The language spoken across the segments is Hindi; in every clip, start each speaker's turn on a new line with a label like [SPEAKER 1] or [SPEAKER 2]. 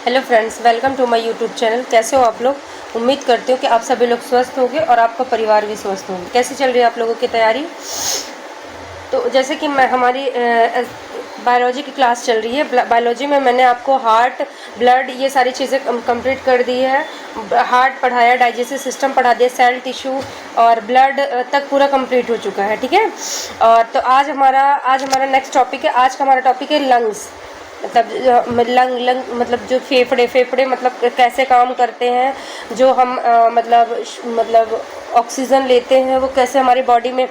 [SPEAKER 1] Hello friends, welcome to my YouTube channel. कैसे हो आप लोग? उम्मीद करती हूँ कि आप सभी लोग स्वस्थ होंगे और आपका परिवार भी स्वस्थ होंगे। कैसी चल रही है आप लोगों की तैयारी? तो जैसे कि मैं हमारी बायोलॉजी की क्लास चल रही है। बायोलॉजी में मैंने आपको हार्ट, ब्लड, ये सारी चीज़ें कंप्लीट कर दी है। हार्ट पढ़ाया, डाइजेस्टिव सिस्टम पढ़ा दिया, सेल, टिश्यू और ब्लड तक पूरा कंप्लीट हो चुका है। ठीक है। और तो आज हमारा नेक्स्ट टॉपिक है। आज का हमारा टॉपिक है लंग्स। मतलब लंग मतलब जो फेफड़े मतलब कैसे काम करते हैं, जो हम मतलब ऑक्सीजन लेते हैं वो कैसे हमारी बॉडी में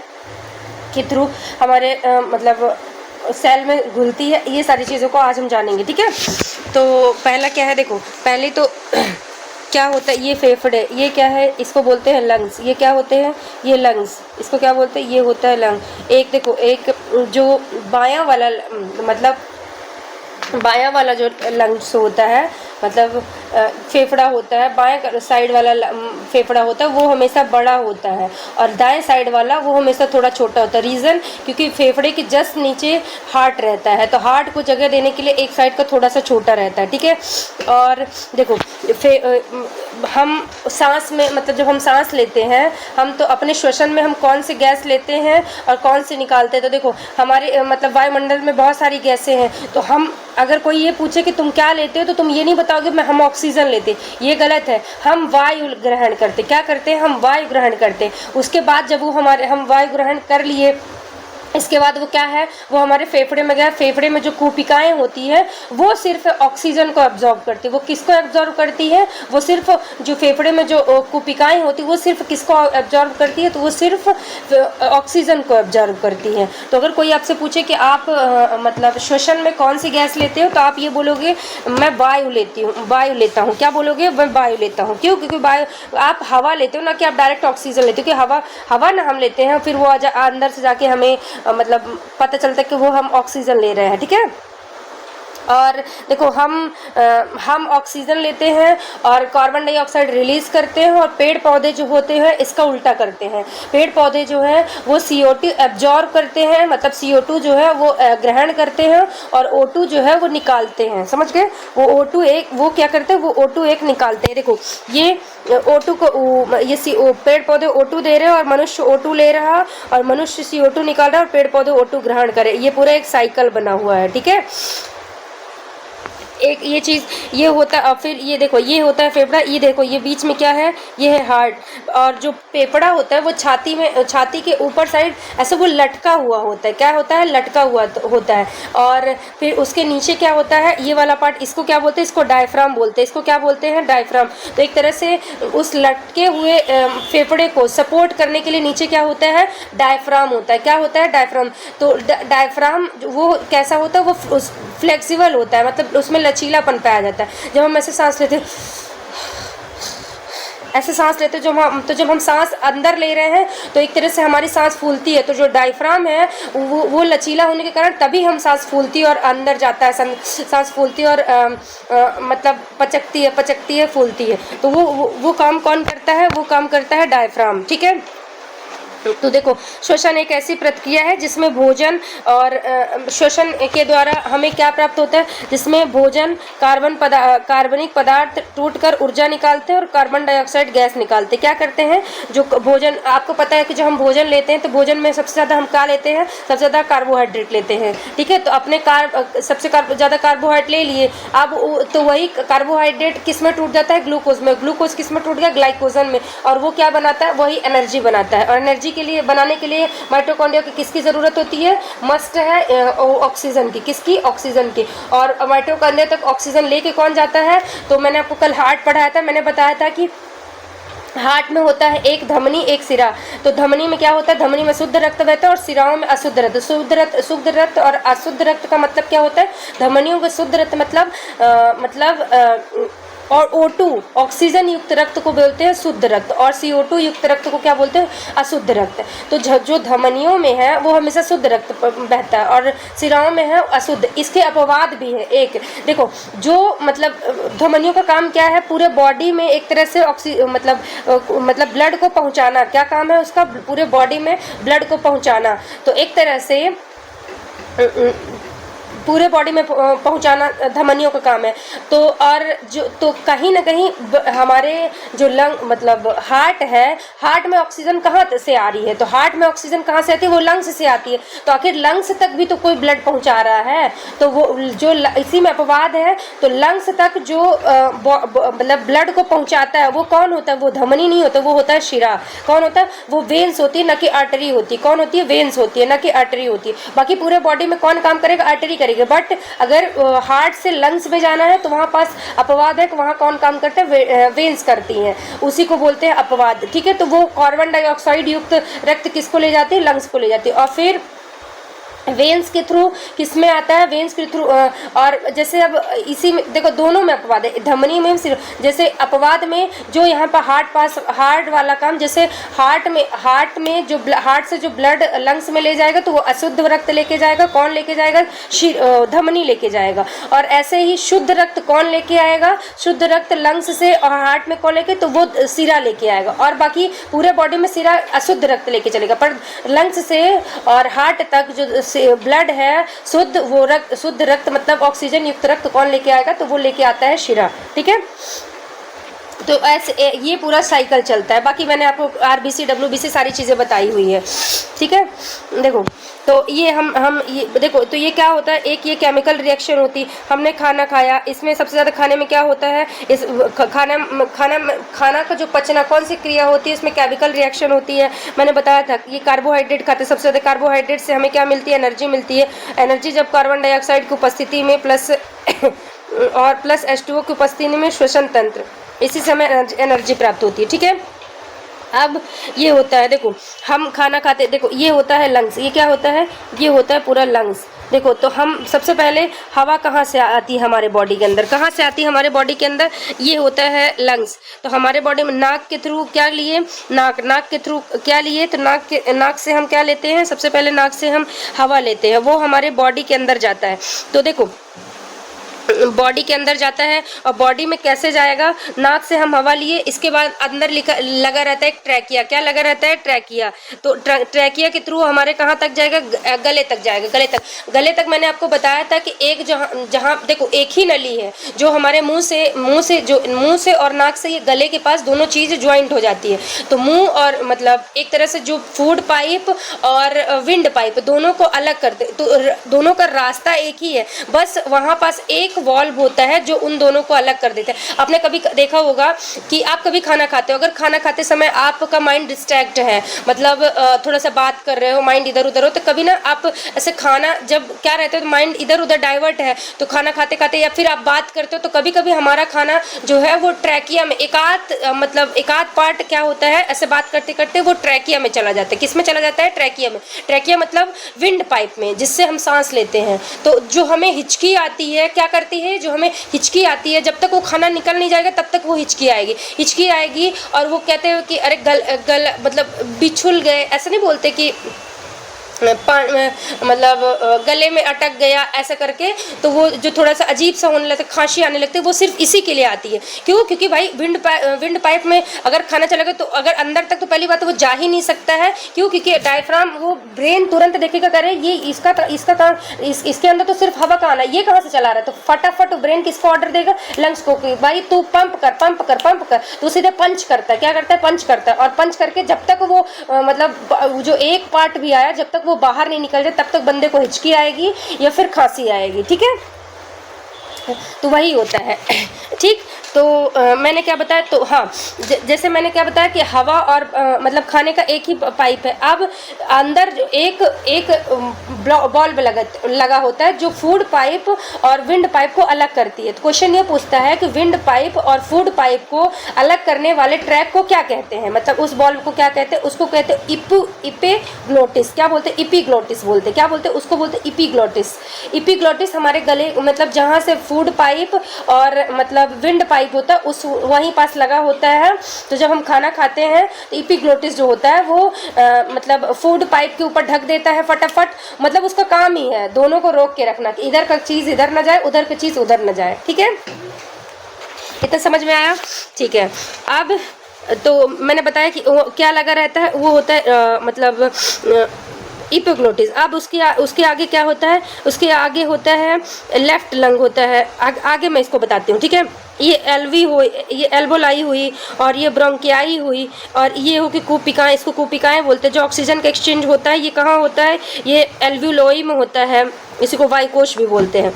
[SPEAKER 1] के थ्रू हमारे मतलब सेल में घुलती है। ये सारी चीज़ों को आज हम जानेंगे। ठीक है। तो पहला क्या है, देखो पहले तो क्या होता है ये फेफड़े, ये क्या है, इसको बोलते हैं लंग्स। ये क्या होते हैं? ये लंग्स। इसको क्या बोलते हैं? ये होता है लंग। एक देखो, एक जो बायां वाला मतलब बायां वाला जो लंग्स होता है, मतलब फेफड़ा होता है, बाएं साइड वाला फेफड़ा होता है वो हमेशा बड़ा होता है और दाएं साइड वाला वो हमेशा थोड़ा छोटा होता है। रीज़न क्योंकि फेफड़े के जस्ट नीचे हार्ट रहता है, तो हार्ट को जगह देने के लिए एक साइड का थोड़ा सा छोटा रहता है। ठीक है। और देखो हम सांस में मतलब जब हम सांस लेते हैं, हम तो अपने श्वसन में हम कौन सी गैस लेते हैं और कौन सी निकालते हैं। तो देखो हमारे मतलब वायुमंडल में बहुत सारी गैसें हैं। तो हम अगर कोई ये पूछे कि तुम क्या लेते हो, तो तुम ये नहीं बताओगे मैं हम ऑक्सीजन लेते, ये गलत है। हम वायु ग्रहण करते, क्या करते हैं? हम वायु ग्रहण करते। उसके बाद जब वो हम वायु ग्रहण कर लिए, इसके बाद वो क्या है, वो हमारे फेफड़े में गया। फेफड़े में जो कुपिकाएं होती है वो सिर्फ ऑक्सीजन को एब्जॉर्ब करती है। वो किसको एब्जॉर्ब करती है? वो सिर्फ जो फेफड़े में जो कुपिकाएं होती है वो सिर्फ किसको एब्जॉर्ब करती है? तो वो सिर्फ ऑक्सीजन को एब्जॉर्ब करती है। तो अगर कोई आपसे पूछे कि आप मतलब श्वसन में कौन सी गैस लेते हो, तो आप ये बोलोगे मैं वायु लेती हूँ, वायु लेता हूँ। क्या बोलोगे? मैं वायु लेता हूँ। क्यों? क्योंकि वायु आप हवा लेते हो ना, कि आप डायरेक्ट ऑक्सीजन लेते हो। कि हवा ना हम लेते हैं, फिर वो अंदर से जाके हमें मतलब पता चलता है कि वो हम ऑक्सीजन ले रहे हैं। ठीक है। और देखो हम ऑक्सीजन लेते हैं और कार्बन डाइऑक्साइड रिलीज करते हैं, और पेड़ पौधे जो होते हैं इसका उल्टा करते हैं। पेड़ पौधे जो है वो CO2 एब्जॉर्ब करते हैं, मतलब CO2 जो है वो ग्रहण करते हैं और O2 जो है वो निकालते हैं। समझ गए? वो O2 एक वो क्या करते हैं, वो O2 एक निकालते हैं। देखो ये O2 को ये पेड़ पौधे O2 दे रहे हैं और मनुष्य O2 ले रहा, और मनुष्य CO2 निकाल रहा है और पेड़ पौधे O2 ग्रहण करे। ये पूरा एक साइकिल बना हुआ है। ठीक है। एक ये चीज़ ये होता है। और फिर ये देखो, ये होता है फेफड़ा। ये देखो, ये बीच में क्या है? ये है हार्ट। और जो फेफड़ा होता है वो छाती के ऊपर साइड ऐसे वो लटका हुआ होता है। क्या होता है? लटका हुआ होता है। और फिर उसके नीचे क्या होता है? ये वाला पार्ट, इसको क्या बोलते हैं? इसको डायफ्राम बोलते हैं। इसको क्या बोलते हैं? डायफ्राम। तो एक तरह से उस लटके हुए फेफड़े को सपोर्ट करने के लिए नीचे क्या होता है? डायफ्राम होता है। क्या होता है? डायफ्राम। तो डायफ्राम वो कैसा होता है? वो फ्लेक्सिबल होता है, मतलब उसमें लचीलापन पाया जाता है। जब हम ऐसे सांस लेते हैं, ऐसे सांस लेते हैं, जब हम सांस अंदर ले रहे हैं तो एक तरह से हमारी सांस फूलती है। तो जो डायफ्राम है वो लचीला होने के कारण तभी हम सांस फूलती है और अंदर जाता है। सांस फूलती है और मतलब पचकती है, फूलती है। तो वो काम कौन करता है? वो काम करता है डायफ्राम। ठीक है। तो देखो, श्वसन एक ऐसी प्रक्रिया है जिसमें भोजन और श्वसन के द्वारा हमें क्या प्राप्त होता है? जिसमें भोजन कार्बनिक पदार्थ टूटकर ऊर्जा निकालते हैं और कार्बन डाइऑक्साइड गैस निकालते हैं। क्या करते हैं? जो भोजन, आपको पता है कि जब हम भोजन लेते हैं तो भोजन में सबसे ज़्यादा हम क्या लेते हैं? सबसे ज़्यादा कार्बोहाइड्रेट लेते हैं। ठीक है। तो अपने सबसे ज़्यादा कार्बोहाइड्रेट ले लिए। अब तो वही कार्बोहाइड्रेट किस में टूट जाता है? ग्लूकोज में। ग्लूकोज किस में टूट गया? ग्लाइकोजन में। और वो क्या बनाता है? वही एनर्जी बनाता है। और एनर्जी के लिए बनाने के लिए माइटोकॉन्ड्रिया की किसकी ज़रूरत होती है? मस्ट है ऑक्सीजन की। किसकी? ऑक्सीजन की। और माइटोकॉन्ड्रिया तक ऑक्सीजन लेके कौन जाता है? तो मैंने आपको कल हार्ट पढ़ाया था। मैंने बताया था कि हार्ट में होता है एक धमनी, एक सिरा। तो धमनी में क्या होता है? धमनी में शुद्ध रक्त बहता है और सिराओं में अशुद्ध रक्त। शुद्ध रक्त और अशुद्ध रक्त का मतलब क्या होता है? धमनियों का शुद्ध रक्त मतलब और O2 ऑक्सीजन युक्त रक्त को बोलते हैं शुद्ध रक्त, और CO2 युक्त रक्त को क्या बोलते हैं? अशुद्ध रक्त। तो जो धमनियों में है वो हमेशा शुद्ध रक्त बहता है और सिराओं में है अशुद्ध। इसके अपवाद भी है। एक देखो, जो मतलब धमनियों का काम क्या है? पूरे बॉडी में एक तरह से मतलब ब्लड को पहुंचाना। क्या काम है उसका? पूरे बॉडी में ब्लड को पहुंचाना। तो एक तरह से पूरे बॉडी में पहुंचाना धमनियों का काम है। तो और जो तो कहीं ना कहीं हमारे जो लंग मतलब हार्ट है, हार्ट में ऑक्सीजन कहाँ से आ रही है, तो हार्ट में ऑक्सीजन कहाँ से आती है, वो लंग्स से आती है। तो आखिर लंग्स तक भी तो कोई ब्लड पहुंचा रहा है, तो वो जो इसी में अपवाद है। तो लंग्स तक जो मतलब ब्लड को पहुंचाता है वो कौन होता है, वो धमनी नहीं होता, वो होता है शिरा। कौन होता है, वो वेन्स होती है, न कि आर्टरी होती है। कौन होती है, वेन्स होती है, न कि आर्टरी होती है। बाकी पूरे बॉडी में कौन काम करेगा, आर्टरी करेगा। बट अगर हार्ट से लंग्स में जाना है तो वहाँ पास अपवाद है कि वहाँ कौन काम करते हैं, वेन्स करती हैं, उसी को बोलते हैं अपवाद। ठीक है, तो वो कार्बन डाइऑक्साइड युक्त रक्त किसको ले जाती है, लंग्स को ले जाती है। और फिर वेन्स के थ्रू किस में आता है, वेन्स के थ्रू। और जैसे अब इसी में देखो दोनों में अपवाद है, धमनी में सिर्फ। जैसे अपवाद में जो यहाँ पर हार्ट वाला काम, जैसे हार्ट में जो हार्ट से जो ब्लड लंग्स में ले जाएगा तो वो अशुद्ध रक्त लेके जाएगा। कौन लेके जाएगा, धमनी लेके जाएगा। और ऐसे ही शुद्ध रक्त कौन लेके आएगा, शुद्ध रक्त लंग्स से और हार्ट में कौन लेके, तो वो सिरा लेके आएगा। और बाकी पूरे बॉडी में सिरा अशुद्ध रक्त लेके चलेगा, पर लंग्स से और हार्ट तक जो ब्लड है शुद्ध रक्त मतलब ऑक्सीजन युक्त रक्त कौन लेके आएगा, तो वो लेके आता है शिरा। ठीक है, तो ऐसे ये पूरा साइकिल चलता है। बाकी मैंने आपको आरबीसी डब्ल्यूबीसी सारी चीज़ें बताई हुई है। ठीक है, देखो तो ये हम ये देखो, तो ये क्या होता है, एक ये केमिकल रिएक्शन होती। हमने खाना खाया, इसमें सबसे ज़्यादा खाने में क्या होता है, इस खाना का जो पचना, कौन सी क्रिया होती है, इसमें केमिकल रिएक्शन होती है। मैंने बताया था ये कार्बोहाइड्रेट खाते, सबसे ज़्यादा कार्बोहाइड्रेट से हमें क्या मिलती है, एनर्जी मिलती है। एनर्जी जब कार्बन डाइऑक्साइड की उपस्थिति में प्लस H2O की उपस्थिति में श्वसन तंत्र, इसी समय एनर्जी प्राप्त होती है। ठीक है, अब ये होता है, देखो हम खाना खाते, देखो ये होता है लंग्स, ये क्या होता है, ये होता है पूरा लंग्स। देखो तो हम सबसे पहले हवा कहाँ से आती है हमारे बॉडी के अंदर, कहाँ से आती है हमारे बॉडी के अंदर, ये होता है लंग्स। तो हमारे बॉडी में नाक के थ्रू क्या लिए, नाक के थ्रू क्या लिए, तो नाक से हम क्या लेते हैं, सबसे पहले नाक से हम हवा लेते हैं, वो हमारे बॉडी के अंदर जाता है। तो देखो बॉडी के अंदर जाता है, और बॉडी में कैसे जाएगा, नाक से हम हवा लिए, इसके बाद अंदर लगा रहता है एक ट्रैकिया। क्या लगा रहता है, ट्रैकिया। तो ट्रैकिया के थ्रू हमारे कहाँ तक जाएगा, गले तक जाएगा। गले तक मैंने आपको बताया था कि एक जहाँ देखो एक ही नली है जो हमारे मुंह से और नाक से, ये गले के पास दोनों चीज़ ज्वाइंट हो जाती है। तो मुंह और मतलब एक तरह से जो फूड पाइप और विंड पाइप दोनों को अलग करते, तो दोनों का रास्ता एक ही है, बस वहाँ पास एक वॉल्व होता है जो उन दोनों को अलग कर देता है। आपने कभी देखा होगा कि आप कभी खाना खाते हो, अगर खाना खाते समय आपका माइंड डिस्ट्रैक्ट है, मतलब थोड़ा सा बात कर रहे हो, माइंड इधर उधर हो, तो कभी ना आप ऐसे खाना जब क्या रहते हो तो माइंड इधर उधर डाइवर्ट है, तो खाना खाते खाते या फिर आप बात करते हो, तो कभी कभी हमारा खाना जो है वो ट्रैकिया में एक आध पार्ट क्या होता है, ऐसे बात करते करते वो ट्रैकिया में चला जाता है। किस में चला जाता है, ट्रैकिया में। ट्रैकिया मतलब विंड पाइप में, जिससे हम सांस लेते हैं। तो जो हमें हिचकी आती है, क्या करती है, जो हमें हिचकी आती है, जब तक वो खाना निकल नहीं जाएगा तब तक वो हिचकी आएगी। और वो कहते हैं कि अरे गल मतलब बिछुल गए, ऐसा नहीं बोलते कि मतलब गले में अटक गया ऐसा करके, तो वो जो थोड़ा सा अजीब सा होने लगता है, खांसी आने लगती है, वो सिर्फ इसी के लिए आती है। क्यों, क्योंकि भाई विंड पाइप में अगर खाना चलेगा तो अगर अंदर तक, तो पहली बात तो वो जा ही नहीं सकता है। क्यों, क्योंकि डायफ्राम, वो ब्रेन तुरंत देखेगा, करे ये इसका काम, इसके अंदर तो सिर्फ हवा का आना है, ये कहाँ से चला रहा है, तो फटाफट ब्रेन किसको ऑर्डर देगा, लंग्स को, कि भाई तू पंप कर। तो सीधे पंच करता है, क्या करता है, पंच करता है। और पंच करके जब तक वो मतलब जो एक पार्ट भी आया, जब तक वो बाहर नहीं निकल जाए तब तक बंदे को हिचकी आएगी या फिर खांसी आएगी। ठीक है, तो वही होता है। ठीक, तो मैंने क्या बताया, तो हाँ जैसे मैंने क्या बताया कि हवा और मतलब खाने का एक ही पाइप है। अब अंदर जो एक बल्ब लगा होता है जो फूड पाइप और विंड पाइप को अलग करती है। तो क्वेश्चन ये पूछता है कि विंड पाइप और फूड पाइप को अलग करने वाले ट्रैक को क्या कहते हैं, मतलब उस बल्ब को क्या कहते हैं, उसको कहते हैं इपीग्लोटिस। क्या बोलते हैं, इपीग्लोटिस बोलते, क्या बोलते हैं, उसको बोलते हैं इपीग्लोटिस। इपीग्लोटिस हमारे गले, मतलब जहाँ से फूड पाइप और मतलब विंड पाइप होता है उस वहीं पास लगा होता है। तो जब हम खाना खाते हैं तो इपीग्लोटिस जो होता है वो मतलब फूड पाइप के ऊपर ढक देता है फटाफट, मतलब उसका काम ही है दोनों को रोक के रखना कि इधर का चीज़ इधर न जाए, उधर की चीज़ उधर न जाए। ठीक है, इतना समझ में आया। ठीक है, अब तो मैंने बताया कि वो क्या लगा रहता है, वो होता है मतलब इपिग्लोटिस। अब उसके आगे क्या होता है, उसके आगे होता है लेफ्ट लंग होता है। आगे मैं इसको बताती हूँ, ठीक है। ये एलवी हुई, ये एल्बोलाई हुई, और ये ब्रोंकियाई हुई, और ये हो कि कूपिकाएँ, इसको कूपिकाएँ बोलते हैं। जो ऑक्सीजन का एक्सचेंज होता है ये कहाँ होता है, ये एल्व्यूलोई में होता है, इसी को वायुकोश भी बोलते हैं।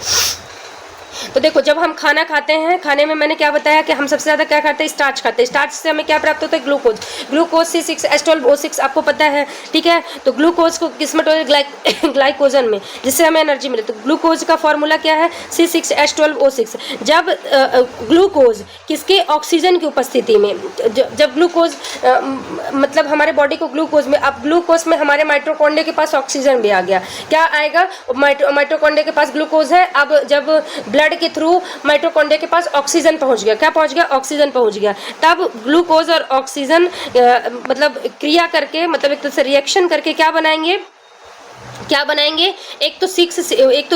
[SPEAKER 1] तो देखो, जब हम खाना खाते हैं, खाने में मैंने क्या बताया कि हम सबसे ज़्यादा क्या खाते हैं, स्टार्च खाते हैं। स्टार्च से हमें क्या प्राप्त होता है, ग्लूकोज। ग्लूकोज C6H12O6 आपको पता है, ठीक है। तो ग्लूकोज को किस में ग्लाइकोजन में, जिससे हमें एनर्जी मिले। तो ग्लूकोज का फॉर्मूला क्या है, C6H12O6। जब ग्लूकोज किसके, ऑक्सीजन की उपस्थिति में, जब ग्लूकोज मतलब हमारे बॉडी को ग्लूकोज में, अब ग्लूकोज में हमारे माइटोकॉन्ड्रिया के पास ऑक्सीजन भी आ गया, क्या आएगा, माइटोकॉन्ड्रिया के पास ग्लूकोज है। अब जब ब्लड के थ्रू माइटोकॉन्ड्रिया के पास ऑक्सीजन पहुंच गया, क्या पहुंच गया, ऑक्सीजन पहुंच गया, तब ग्लूकोज और ऑक्सीजन मतलब क्रिया करके, मतलब एक तरह से रिएक्शन करके क्या बनाएंगे, क्या बनाएंगे, एक तो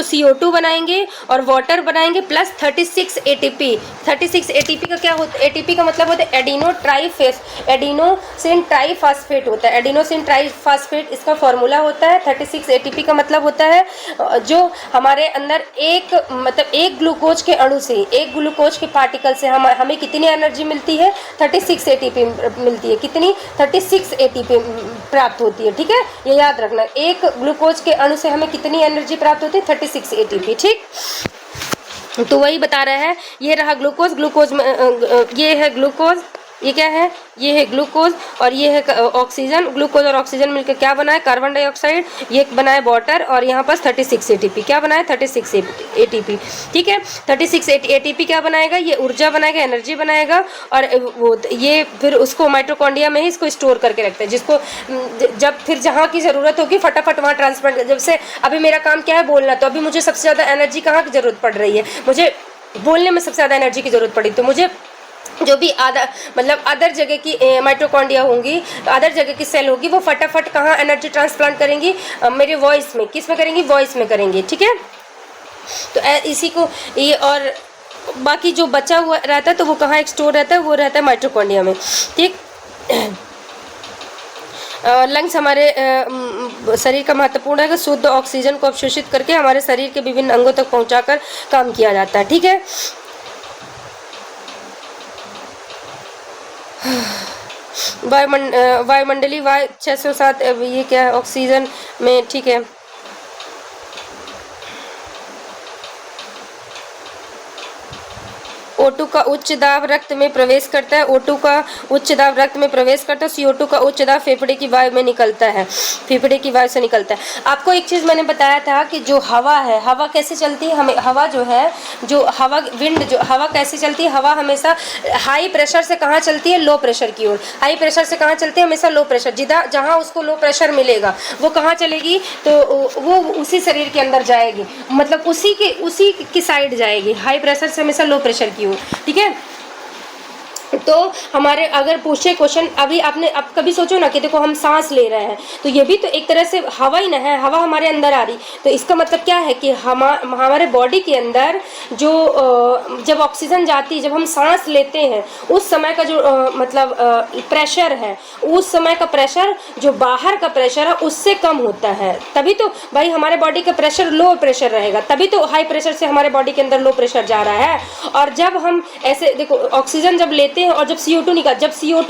[SPEAKER 1] CO2 बनाएंगे और वाटर बनाएंगे, प्लस 36 ATP। 36 ATP का क्या होता है, ATP का मतलब होता है एडिनोसिन ट्राइफॉस्फेट होता है। एडिनोसिन ट्राइफॉस्फेट इसका फॉर्मूला होता है। 36 ATP का मतलब होता है जो हमारे अंदर एक ग्लूकोज के अणु से, एक ग्लूकोज के पार्टिकल से हमें कितनी एनर्जी मिलती है, 36 ATP मिलती है। कितनी, 36 ATP प्राप्त होती है, ठीक है। ये याद रखना, एक ग्लूकोज के अणु से हमें कितनी एनर्जी प्राप्त होती है, 36 ATP, ठीक। तो वही बता रहा है, ये रहा ग्लूकोज। ग्लूकोज में ये है ग्लूकोज, ये क्या है, ये है ग्लूकोज, और ये है ऑक्सीजन। ग्लूकोज और ऑक्सीजन मिलकर क्या बना है, कार्बन डाइऑक्साइड। ये बना है वाटर, और यहाँ पास 36 ATP। क्या बना है, 36 ATP, ठीक है। 36 ATP क्या बनाएगा, ये ऊर्जा बनाएगा, एनर्जी बनाएगा, और वो ये फिर उसको माइटोकॉन्ड्रिया में ही इसको स्टोर करके रखता है, जिसको जब फिर जहाँ की ज़रूरत होगी फटाफट वहाँ ट्रांसफर। जब से अभी मेरा काम क्या है, बोलना, तो अभी मुझे सबसे ज़्यादा एनर्जी कहाँ की ज़रूरत पड़ रही है, मुझे बोलने में सबसे ज़्यादा एनर्जी की ज़रूरत पड़ी। तो मुझे जो भी अदर जगह की माइटोकॉन्ड्रिया होंगी, अदर जगह की सेल होगी, वो फटाफट कहाँ एनर्जी ट्रांसप्लांट करेंगी, मेरे वॉइस में, किस में करेंगी, वॉइस में करेंगी, ठीक है। तो इसी को ये, और बाकी जो बचा हुआ रहता है तो वो कहाँ एक स्टोर रहता है, वो रहता है माइटोकॉन्ड्रिया में, ठीक। लंग्स हमारे शरीर का महत्वपूर्ण है कि शुद्ध ऑक्सीजन को अवशोषित करके हमारे शरीर के विभिन्न अंगों तक पहुंचाकर काम किया जाता है, ठीक है। वायुमंडलीय वायु 607, ये क्या है, ऑक्सीजन में, ठीक है। O2 का उच्च दाब रक्त में प्रवेश करता है। O2 का उच्च दाब रक्त में प्रवेश करता है। CO2 का उच्च दाब फेफड़े की वायु में निकलता है, फेफड़े की वायु से निकलता है। आपको एक चीज़ मैंने बताया था कि जो हवा है, हवा कैसे चलती है, हमें हवा जो है, जो हवा विंड, जो हवा कैसे चलती है, हवा हमेशा हाई प्रेशर से कहाँ चलती है, लो प्रेशर की ओर। हाई प्रेशर से कहाँ चलती है, हमेशा लो प्रेशर। जहाँ उसको लो प्रेशर मिलेगा वो कहाँ चलेगी, तो वो उसी शरीर के अंदर जाएगी, मतलब उसी की साइड जाएगी। हाई प्रेशर से हमेशा लो प्रेशर की ओर, ठीक है। तो हमारे अगर पूछे क्वेश्चन, अभी आपने अब कभी सोचो ना कि देखो हम सांस ले रहे हैं, तो ये भी तो एक तरह से हवा ही ना है, हवा हमारे अंदर आ रही। तो इसका मतलब क्या है कि हमारे बॉडी के अंदर जो जब ऑक्सीजन जाती है, जब हम सांस लेते हैं, उस समय का जो मतलब प्रेशर है, उस समय का प्रेशर जो बाहर का प्रेशर है उससे कम होता है। तभी तो भाई हमारे बॉडी का प्रेशर लो प्रेशर रहेगा, तभी तो हाई प्रेशर से हमारे बॉडी के अंदर लो प्रेशर जा रहा है। और जब हम ऐसे देखो ऑक्सीजन जब लेते हैं और जब CO2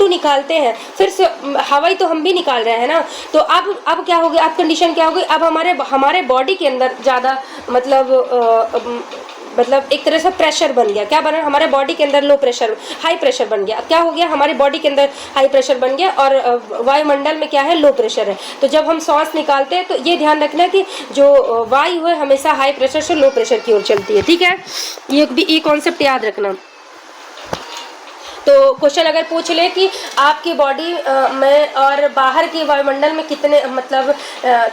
[SPEAKER 1] निकालते हैं, फिर से हवा ही तो हम भी निकाल रहे हैं ना। तो अब क्या होगी, अब कंडीशन क्या होगी, अब हमारे बॉडी के अंदर ज़्यादा मतलब एक तरह से प्रेशर बन गया। क्या बना, हमारे बॉडी के अंदर लो प्रेशर, हाई प्रेशर बन गया। क्या हो गया, हमारे बॉडी के अंदर हाई प्रेशर बन गया और वायुमंडल में क्या है, लो प्रेशर है। तो जब हम सांस निकालते हैं तो ये ध्यान रखना कि जो वायु है हमेशा हाई प्रेशर से लो प्रेशर की ओर चलती है, ठीक है। ये कॉन्सेप्ट याद रखना। तो क्वेश्चन अगर पूछ ले कि आपकी बॉडी में और बाहर के वायुमंडल में कितने मतलब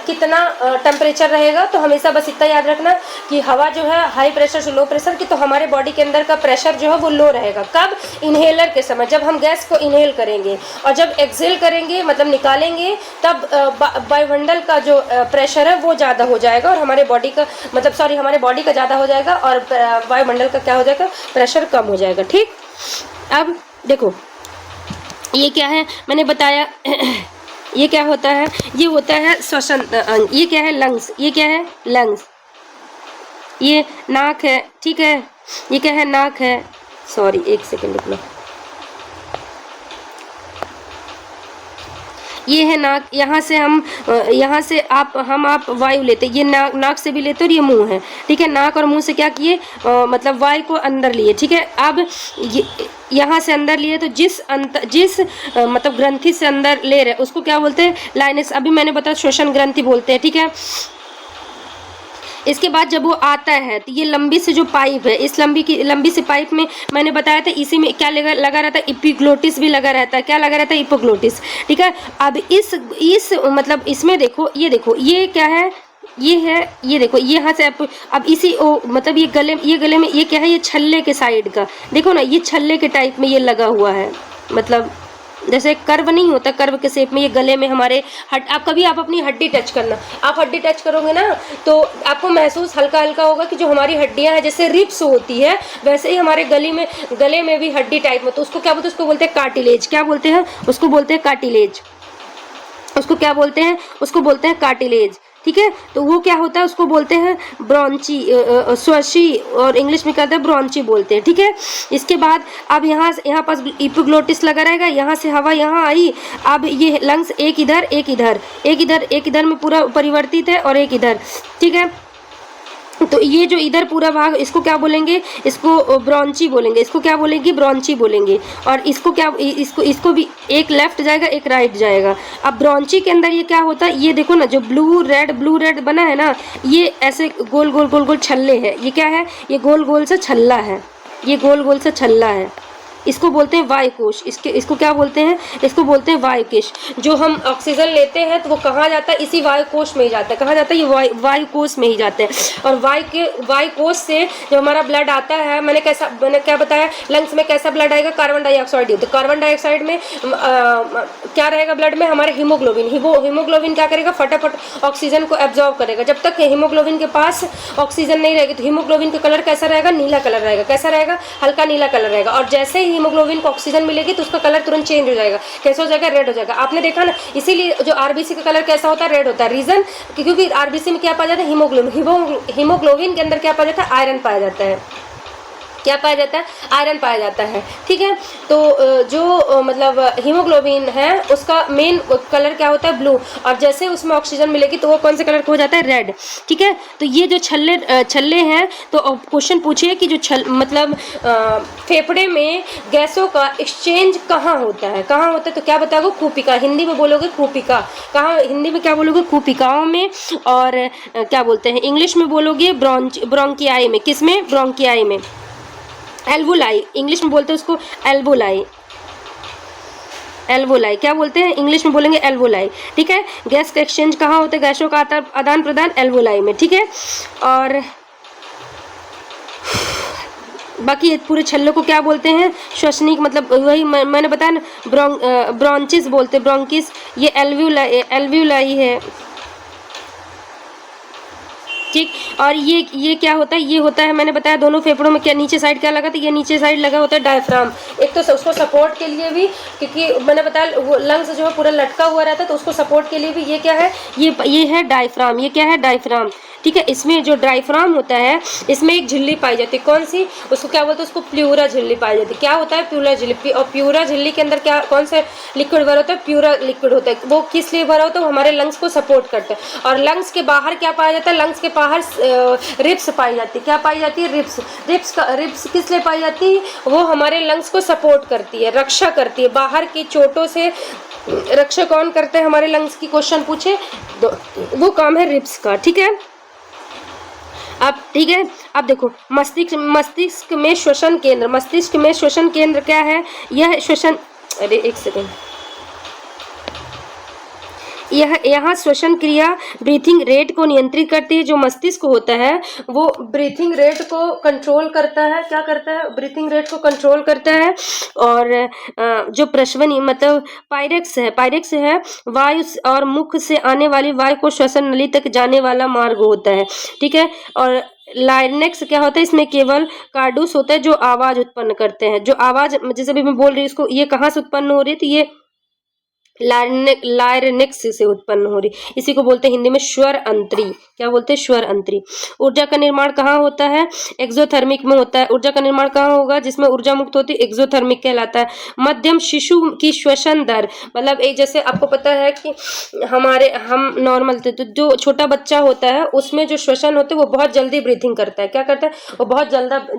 [SPEAKER 1] कितना टेम्परेचर रहेगा, तो हमेशा बस इतना याद रखना कि हवा जो है हाई प्रेशर से लो प्रेशर की, तो हमारे बॉडी के अंदर का प्रेशर जो है वो लो रहेगा। कब, इन्हेलर के समय, जब हम गैस को इन्हेल करेंगे, और जब एक्सेल करेंगे मतलब निकालेंगे, तब वायुमंडल का जो प्रेशर है वो ज़्यादा हो जाएगा और हमारे बॉडी का हमारे बॉडी का ज़्यादा हो जाएगा और वायुमंडल का क्या हो जाएगा, प्रेशर कम हो जाएगा, ठीक। अब देखो ये क्या है, मैंने बताया ये क्या होता है? ये होता है श्वसन अंग। ये क्या है? लंग्स। ये क्या है? लंग्स। ये नाक है, ठीक है। ये क्या है? नाक है। सॉरी, एक सेकेंड रुक लो। ये है नाक। यहाँ से यहाँ से आप वायु लेते, ये नाक से भी लेते और ये मुंह है, ठीक है। नाक और मुंह से क्या किए, मतलब वायु को अंदर लिए, ठीक है। अब यहाँ से अंदर लिए तो जिस मतलब ग्रंथि से अंदर ले रहे उसको क्या बोलते हैं? लाइनस। अभी मैंने बताया श्वसन ग्रंथि बोलते हैं, ठीक है। इसके बाद जब वो आता है तो ये लंबी से जो पाइप है, इस लंबी से पाइप में मैंने बताया था, इसी में क्या लगा रहता है? एपिग्लोटिस भी लगा रहता है। क्या लगा रहता है? एपिग्लोटिस, ठीक है। अब इस मतलब इसमें देखो, ये देखो, ये क्या है? ये है, ये देखो, ये यहाँ से अब इसी मतलब ये गले में ये क्या है? ये छल्ले के साइड का, देखो ना, ये छल्ले के टाइप में ये लगा हुआ है। मतलब जैसे कर्व नहीं होता, कर्व के शेप में ये गले में हमारे आप अपनी हड्डी टच करना, आप हड्डी टच करोगे ना तो आपको महसूस हल्का हल्का होगा कि जो हमारी हड्डियां हैं, जैसे रिब्स होती है, वैसे ही हमारे गले में भी हड्डी टाइप में, तो उसको क्या बोलते हैं? उसको बोलते हैं कार्टिलेज। क्या बोलते हैं? उसको बोलते हैं कार्टिलेज। उसको क्या बोलते हैं? उसको बोलते हैं कार्टिलेज, ठीक है। तो वो क्या होता है? उसको बोलते हैं ब्रॉन्ची, श्वसी, और इंग्लिश में कहते हैं ब्रॉन्ची बोलते हैं, ठीक है। इसके बाद अब यहाँ पास एपिग्लोटिस लगा रहेगा, यहाँ से हवा यहाँ आई। अब ये लंग्स एक इधर में पूरा परिवर्तित है और एक इधर, ठीक है। तो ये जो इधर पूरा भाग, इसको क्या बोलेंगे? इसको ब्रॉन्ची बोलेंगे। इसको क्या बोलेंगे? ब्रॉन्ची बोलेंगे। और इसको क्या, इसको भी एक लेफ्ट जाएगा, एक राइट जाएगा। अब ब्रॉन्ची के अंदर ये क्या होता है? ये देखो ना, जो ब्लू रेड बना है ना, ये ऐसे गोल गोल छल्ले है। ये क्या है? ये गोल गोल सा छल्ला है। ये गोल गोल सा छल्ला है। इसको बोलते हैं वायुकोश। इसको क्या बोलते हैं? इसको बोलते हैं वायुकोश। जो हम ऑक्सीजन लेते हैं तो वो कहाँ जाता है? इसी वायुकोश में ही जाता है। कहाँ जाता है? ये वायुकोश में ही जाते हैं। और वायुकोश से जब हमारा ब्लड आता है, मैंने क्या बताया? लंग्स में कैसा ब्लड आएगा? Carbon dioxide. तो कार्बन डाइऑक्साइड में क्या रहेगा ब्लड में? हमारे हीमोग्लोबिन क्या करेगा? फटाफट ऑक्सीजन को एब्जॉर्ब करेगा। जब तक हीमोग्लोबिन के पास ऑक्सीजन नहीं रहेगी तो हीमोग्लोबिन का कलर कैसा रहेगा? नीला कलर रहेगा। कैसा रहेगा? हल्का नीला कलर रहेगा। और जैसे ही हीमोग्लोबिन को ऑक्सीजन मिलेगी तो उसका कलर तुरंत चेंज हो जाएगा। कैसा हो जाएगा? रेड हो जाएगा। आपने देखा ना, इसीलिए जो आरबीसी का कलर कैसा होता है? रेड होता है। रीजन, क्योंकि आरबीसी में क्या पाया जाता है? हीमोग्लोबिन के अंदर क्या पाया जाता है? आयरन पाया जाता है। क्या पाया जाता है? आयरन पाया जाता है, ठीक है। तो जो मतलब हीमोग्लोबिन है उसका मेन कलर क्या होता है? ब्लू। और जैसे उसमें ऑक्सीजन मिलेगी तो वो कौन से कलर का हो जाता है? रेड, ठीक है। तो ये जो छल्ले हैं, तो कक्वेश्चन पूछिए कि जो मतलब फेफड़े में गैसों का एक्सचेंज कहाँ होता है? कहाँ होता है? तो क्या बताओगे? कूपिका। हिंदी में बोलोगे कूपिका। कहाँ हिंदी में क्या बोलोगे? कूपिकाओं में। और क्या बोलते हैं इंग्लिश में बोलोगे? ब्रोंकियाई में। किस में? ब्रोंकियाई में। एल्वोलाई, इंग्लिश में बोलते हैं उसको एल्वोलाई। एल्वोलाई क्या बोलते हैं? इंग्लिश में बोलेंगे एल्वोलाई, ठीक है। गैस का एक्सचेंज कहाँ होता है? गैसों का आदान प्रदान एल्वोलाई में, ठीक है। और बाकी पूरे छल्लों को क्या बोलते हैं? श्वसनिक, मतलब वही मैंने बताया ना, ब्रोंचिस बोलते हैं, ब्रोंकिस। ये एल्वोलाई है, ठीक। और ये क्या होता है? ये होता है, मैंने बताया दोनों फेफड़ों में क्या नीचे साइड क्या लगा था? ये नीचे साइड लगा होता है डायफ्राम। एक तो उसको सपोर्ट के लिए भी, क्योंकि मैंने बताया वो लंग्स जो है पूरा लटका हुआ रहता है, तो उसको सपोर्ट के लिए भी ये क्या है? ये है डायफ्राम। ये क्या है? डायफ्राम, ठीक है। इसमें जो डायफ्राम होता है, इसमें एक झिल्ली पाई जाती है। कौन सी? उसको क्या बोलते हैं? उसको प्लूरा झिल्ली पाई जाती है। क्या होता है? प्लूरा झिल्ली। और प्लूरा झिल्ली के अंदर क्या, कौन सा लिक्विड भरा होता है? प्लूरा लिक्विड होता है। वो किस लिए भरा होता है? वो हमारे लंग्स को सपोर्ट करता है। और लंग्स के बाहर क्या पाया जाता है? लंग्स के बाहर रिब्स पाई जाती है। क्या पाई जाती है? रिब्स किस लिए पाई जाती है? वो हमारे लंग्स को सपोर्ट करती है, रक्षा करती है। बाहर की चोटों से रक्षा कौन करते हैं हमारे लंग्स की? क्वेश्चन पूछे वो काम है रिब्स का, ठीक है। अब ठीक है, अब देखो मस्तिष्क में श्वसन केंद्र। मस्तिष्क में श्वसन केंद्र क्या है? यह श्वसन, अरे एक सेकेंड, यहाँ श्वसन क्रिया ब्रीथिंग रेट को नियंत्रित करती है। जो मस्तिष्क होता है वो ब्रीथिंग रेट को कंट्रोल करता है। क्या करता है? ब्रीथिंग रेट को कंट्रोल करता है। और जो प्रश्वनी मतलब पायरेक्स है वायु और मुख से आने वाली वायु को श्वसन नली तक जाने वाला मार्ग होता है, ठीक है। और लाइनेक्स क्या होता है? इसमें केवल कार्डूस होता है जो आवाज उत्पन्न करते हैं। जो आवाज, जैसे भी मैं बोल रही हूँ, इसको ये कहाँ से उत्पन्न हो रही है? तो ये लायरनिक्स से उत्पन्न हो रही, इसी को बोलते हैं हिंदी में स्वर अंतरी। क्या बोलते हैं? स्वर अंतरी। ऊर्जा का निर्माण कहाँ होता है? एक्सोथर्मिक में होता है। ऊर्जा का निर्माण कहाँ होगा जिसमें ऊर्जा मुक्त होती है? एक्सोथर्मिक कहलाता है। मध्यम शिशु की श्वसन दर, मतलब एक जैसे आपको पता है कि हम नॉर्मल थे, तो जो छोटा बच्चा होता है उसमें जो श्वसन होते हैं वो बहुत जल्दी ब्रीथिंग करता है। क्या करता है? वो बहुत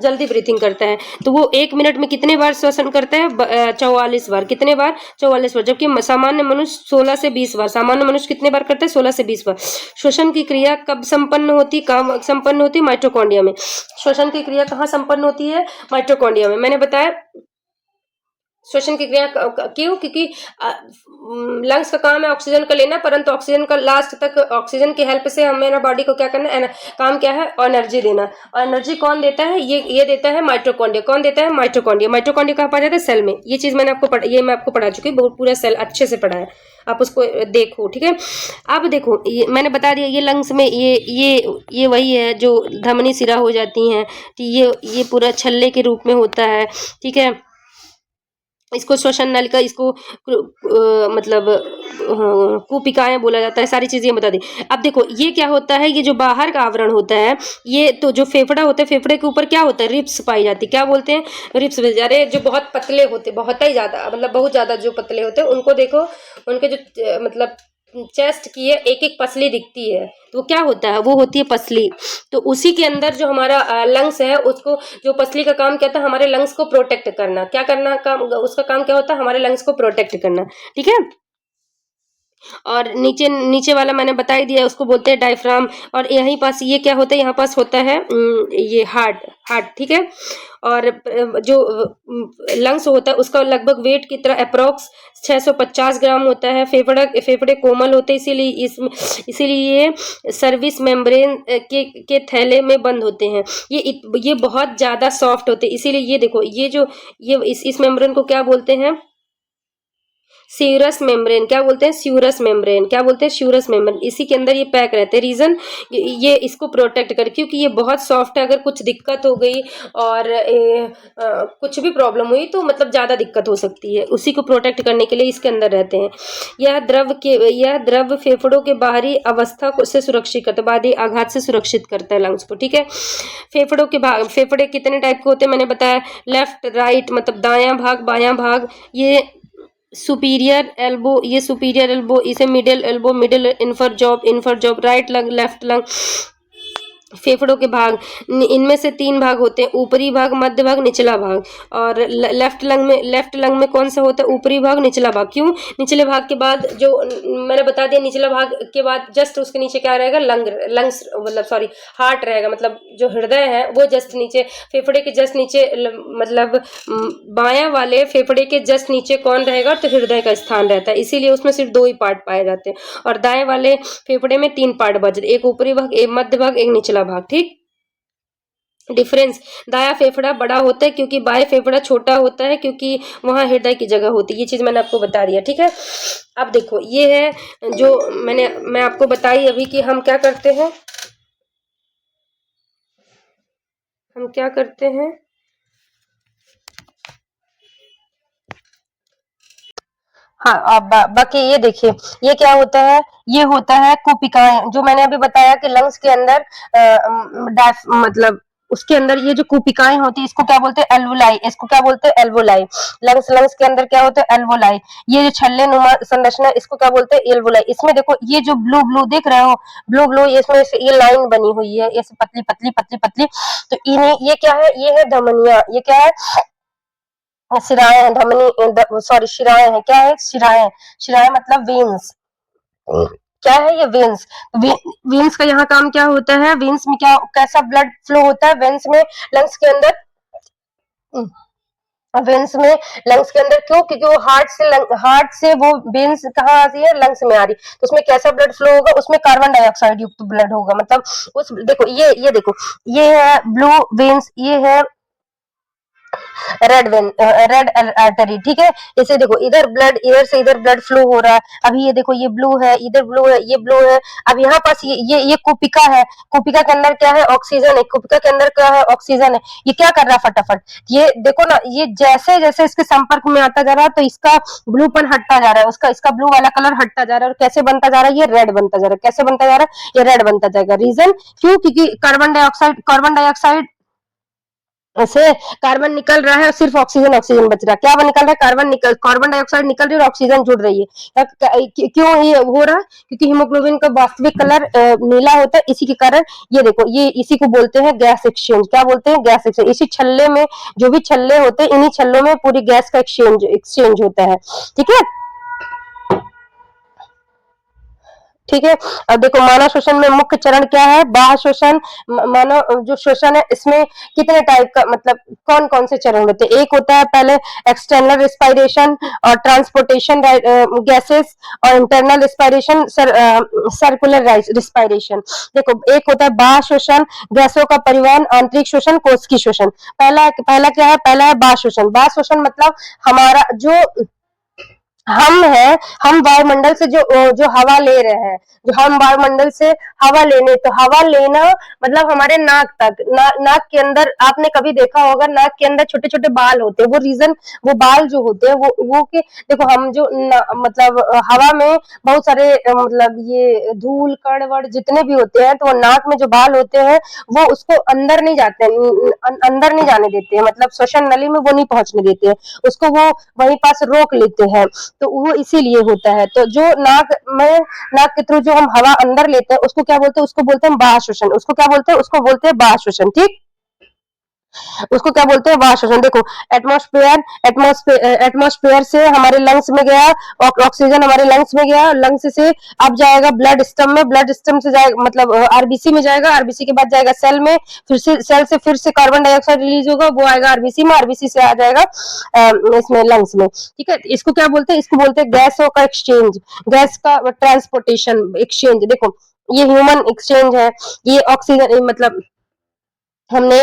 [SPEAKER 1] जल्दी ब्रीथिंग करता है। तो वो 1 मिनट में कितने बार श्वसन करता है? 44 बार। कितने बार? 44 बार। जबकि सामान्य मनुष्य 16 से 20 बार। सामान्य मनुष्य कितने बार करता है? 16 से 20 बार। श्वसन की क्रिया कब संपन्न होती? कहाँ संपन्न होती? माइटोकॉन्ड्रिया में। श्वसन की क्रिया कहाँ संपन्न होती है? माइटोकॉन्ड्रिया में। मैंने बताया श्वसन की क्रिया क्यों? क्योंकि लंग्स का काम है ऑक्सीजन का लेना, परंतु ऑक्सीजन का लास्ट तक ऑक्सीजन की हेल्प से हमें बॉडी को क्या करना है? काम क्या है? एनर्जी देना। और एनर्जी कौन देता है? ये देता है माइटोकॉन्ड्रिया। कौन देता है? माइटोकॉन्ड्रिया। माइटोकॉन्ड्रिया कहाँ पाया जाता है? सेल में। ये चीज मैं आपको पढ़ा चुकी हूँ, पूरा सेल अच्छे से पढ़ा है, आप उसको देखो, ठीक है। अब देखो, ये मैंने बता दिया, ये लंग्स में ये वही है जो धमनी सिरा हो जाती हैं, ये पूरा छल्ले के रूप में होता है, ठीक है। इसको श्वसन नलिका, इसको मतलब कुपिकाएं बोला जाता है। सारी चीजें बता दी। अब देखो ये क्या होता है, ये जो बाहर का आवरण होता है, ये तो जो फेफड़ा होता है, फेफड़े के ऊपर क्या होता है? रिब्स पाई जाती। क्या बोलते हैं? रिब्स। अरे जो बहुत पतले होते, बहुत ही ज्यादा, मतलब बहुत ज्यादा जो पतले होते हैं उनको देखो, उनके जो मतलब चेस्ट की है एक एक पसली दिखती है, तो क्या होता है? वो होती है पसली। तो उसी के अंदर जो हमारा लंग्स है, उसको जो पसली का काम क्या था? हमारे लंग्स को प्रोटेक्ट करना। क्या करना? काम उसका काम क्या होता है? हमारे लंग्स को प्रोटेक्ट करना, ठीक है। और नीचे नीचे वाला मैंने बता ही दिया, उसको बोलते हैं डायफ्राम। और यहीं पास ये क्या होता है? यहाँ पास होता है ये हार्ट, ठीक है। और जो लंग्स होता है उसका लगभग वेट की तरह अप्रोक्स 650 ग्राम होता है। फेफड़े कोमल होते हैं, इसीलिए ये सर्विस मेम्ब्रेन के थैले में बंद होते हैं। ये बहुत ज्यादा सॉफ्ट होते हैं, इसीलिए ये देखो, ये जो ये इस मेम्ब्रेन को क्या बोलते हैं? स्यूरस मेम्ब्रेन। क्या बोलते हैं? स्यूरस मेम्ब्रेन। क्या बोलते हैं? स्यूरस मेम्ब्रेन। इसी के अंदर ये पैक रहते हैं। रीजन ये इसको प्रोटेक्ट करे, क्योंकि ये बहुत सॉफ्ट है। अगर कुछ दिक्कत हो गई और कुछ भी प्रॉब्लम हुई तो मतलब ज्यादा दिक्कत हो सकती है, उसी को प्रोटेक्ट करने के लिए इसके अंदर रहते हैं। यह द्रव फेफड़ों के बाहरी अवस्था को से सुरक्षित करता है, बाहरी आघात से सुरक्षित करता है लंग्स को, ठीक है। फेफड़े कितने टाइप के होते हैं मैंने बताया? लेफ्ट, राइट, मतलब दायां भाग, बायां भाग। ये सुपीरियर एल्बो, इसे middle lobe, middle inferior lobe, right lung, left lung. फेफड़ों के भाग, इनमें से 3 भाग होते हैं, ऊपरी भाग, मध्य भाग, निचला भाग। और लेफ्ट लंग में कौन सा होता है? ऊपरी भाग, निचला भाग। क्यों? निचले भाग के बाद जो मैंने बता दिया, निचला भाग के बाद जस्ट उसके नीचे क्या रहेगा? लंग्स, मतलब सॉरी, हार्ट रहेगा। मतलब जो हृदय है वो जस्ट नीचे, फेफड़े के जस्ट नीचे, मतलब बायां वाले फेफड़े के जस्ट नीचे कौन रहेगा? तो हृदय का स्थान रहता है, इसीलिए उसमें सिर्फ 2 ही पार्ट पाए जाते हैं। और दाएं वाले फेफड़े में 3 पार्ट बचते, एक ऊपरी भाग, एक मध्य भाग, एक निचला भाग, ठीक। डिफरेंस, दाया फेफड़ा बड़ा होता है क्योंकि बाएं फेफड़ा छोटा होता है, क्योंकि वहां हृदय की जगह होती है। ये चीज मैंने आपको बता दिया, ठीक है। अब देखो, ये है जो मैं आपको बताई अभी कि हम क्या करते हैं, हाँ। अब बाकी ये देखिए, ये क्या होता है? ये होता है कुपिकाएं, जो मैंने अभी बताया कि लंग्स के अंदर मतलब उसके अंदर ये जो कुपिकाएं होती है, इसको क्या बोलते हैं? एल्वोलाई। इसको क्या बोलते हैं? एल्वोलाई। लंग्स के अंदर क्या होता है? एल्वोलाई। ये जो छल्ले नुमा संरचना, इसको क्या बोलते हैं? एल्वोलाई। इसमें देखो, ये जो ब्लू ब्लू देख रहे हो, ब्लू ब्लू, इसमें ये लाइन बनी हुई है, ये पतली पतली पतली पतली। तो इन्हें, ये क्या है? ये है धमनियां। ये क्या है? शिराएं हैं, सॉरी, शिराएं हैं। क्या है? शिराएं मतलब वेन्स। क्या है ये? वेन्स। वेन्स का यहाँ काम क्या होता है? वेन्स में क्या, कैसा ब्लड फ्लो होता है वेन्स में? लंग्स के अंदर, वेन्स में, लंग्स के अंदर। क्यों? क्योंकि वो हार्ट से वो वेन्स कहाँ आती है? लंग्स में आ रही। तो उसमें कैसा ब्लड फ्लो होगा? उसमें कार्बन डाइऑक्साइड युक्त ब्लड होगा। मतलब उस देखो, ये देखो, ये है ब्लू वेन्स, ये है रेड वेन, रेड आर्टरी, ठीक है। इसे देखो इधर ब्लड, इधर से इधर ब्लड फ्लो हो रहा है। अभी ये देखो ये ब्लू है, इधर ब्लू है, ये ब्लू है। अब यहाँ पास ये कुपिका है, कुपिका के अंदर क्या है, ऑक्सीजन है, कुपिका के अंदर क्या है, ऑक्सीजन है। ये क्या कर रहा है फटाफट, ये देखो ना, ये जैसे जैसे इसके संपर्क में आता जा रहा है तो इसका ब्लूपन हटता जा रहा है, उसका इसका ब्लू वाला कलर हटता जा रहा है, और कैसे बनता जा रहा है, ये रेड बनता जा रहा है। कैसे बनता जा रहा है, ये रेड बनता जाएगा। रीजन क्यों, क्योंकि कार्बन डाइऑक्साइड से कार्बन निकल रहा है और सिर्फ ऑक्सीजन ऑक्सीजन बच रहा है। क्या निकल रहा है, कार्बन डाइऑक्साइड निकल रही है और ऑक्सीजन जुड़ रही है। क्यों ये हो रहा है, क्योंकि हीमोग्लोबिन का वास्तविक कलर नीला होता है, इसी के कारण ये देखो, ये इसी को बोलते हैं गैस एक्सचेंज। क्या बोलते हैं, गैस एक्सचेंज। इसी छल्ले में, जो भी छल्ले होते हैं, इन्हीं छल्लों में पूरी गैस का एक्सचेंज होता है, ठीक है। ठीक है। अब देखो मानव शोषण में मुख्य चरण क्या है, बाह्य शोषण। मानव जो शोषण है इसमें कितने टाइप का, मतलब कौन कौन से चरण होते हैं। एक होता है पहले एक्सटर्नल रिस्पायरेशन और ट्रांसपोर्टेशन गैसेस, और इंटरनल रिस्पायरेशन सर्कुलर रिस्पायरेशन। देखो एक होता है बाह्य शोषण, गैसों का परिवहन, आंतरिक शोषण, कोशिकीय शोषण। पहला पहला क्या है, पहला है बाह्य शोषण। बाह्य शोषण मतलब हमारा जो हम है, हम वायुमंडल से जो हवा ले रहे हैं, जो हम वायुमंडल से हवा लेने, तो हवा लेना मतलब हमारे नाक तक, नाक के अंदर आपने कभी देखा होगा, नाक के अंदर छोटे छोटे बाल होते हैं। वो रीजन, वो बाल जो होते हैं वो कि देखो हम जो मतलब हवा में बहुत सारे मतलब ये धूल कण वण जितने भी होते हैं, तो वो नाक में जो बाल होते हैं वो उसको अंदर नहीं जाते, अंदर नहीं जाने देते हैं, मतलब श्वसन नली में वो नहीं पहुंचने देते हैं, उसको वो वहीं पास रोक लेते हैं। तो वो इसीलिए होता है। तो जो नाक के थ्रू जो हम हवा अंदर लेते हैं उसको क्या बोलते हैं, उसको बोलते हैं बाह्य शोषण। उसको क्या बोलते हैं, उसको बोलते हैं बाह्य शोषण, ठीक। उसको क्या बोलते हैं, वाष्प। देखो एटमॉस्फेयर, एटमॉस्फेयर से हमारे लंग्स में गया, ऑक्सीजन हमारे लंग्स में गया, लंग्स से अब जाएगा ब्लड स्टम में, ब्लड स्टम से जाएगा मतलब आरबीसी में जाएगा, आरबीसी के बाद जाएगा सेल में, फिर से सेल से फिर से कार्बन डाइऑक्साइड रिलीज होगा, वो आएगा आरबीसी में, आरबीसी से आ जाएगा इसमें लंग्स में, ठीक है। इसको क्या बोलते हैं, इसको बोलते हैं गैसों का एक्सचेंज, गैस का ट्रांसपोर्टेशन एक्सचेंज। देखो ये ह्यूमन एक्सचेंज है, ये ऑक्सीजन मतलब हमने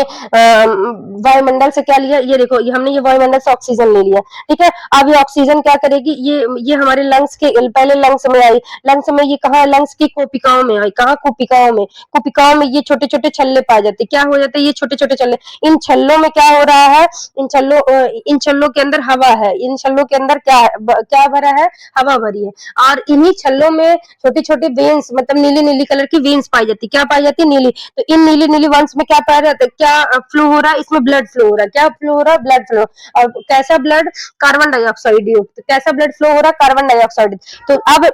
[SPEAKER 1] वायुमंडल से क्या लिया, ये देखो ये हमने ये वायुमंडल से ऑक्सीजन ले लिया, ठीक है। अब ये ऑक्सीजन क्या करेगी, ये हमारे लंग्स के पहले लंग्स में आई, लंग्स में ये कहा, लंग्स की कोशिकाओं में आई, कहा कोशिकाओं में, कोशिकाओं में ये छोटे छोटे छल्ले पाए जाते, क्या हो जाते हैं, ये छोटे छोटे छल्ले। इन छल्लों में क्या हो रहा है, इन छल्लों के अंदर हवा है, इन छल्लों के अंदर क्या भरा है, हवा भरी है, और इन्हीं छल्लों में छोटी छोटी वेन्स मतलब नीली नीली कलर की वेन्स पाई जाती, क्या पाई जाती, नीली। तो इन नीली नीली वेन्स में क्या पाया जाता है, क्या फ्लो हो रहा है, इसमें ब्लड फ्लो हो रहा है, क्या फ्लो हो रहा है, ब्लड फ्लो। और कैसा ब्लड, कार्बन डाइऑक्साइड युक्त, कैसा ब्लड फ्लो हो रहा है, कार्बन डाइऑक्साइड। तो अब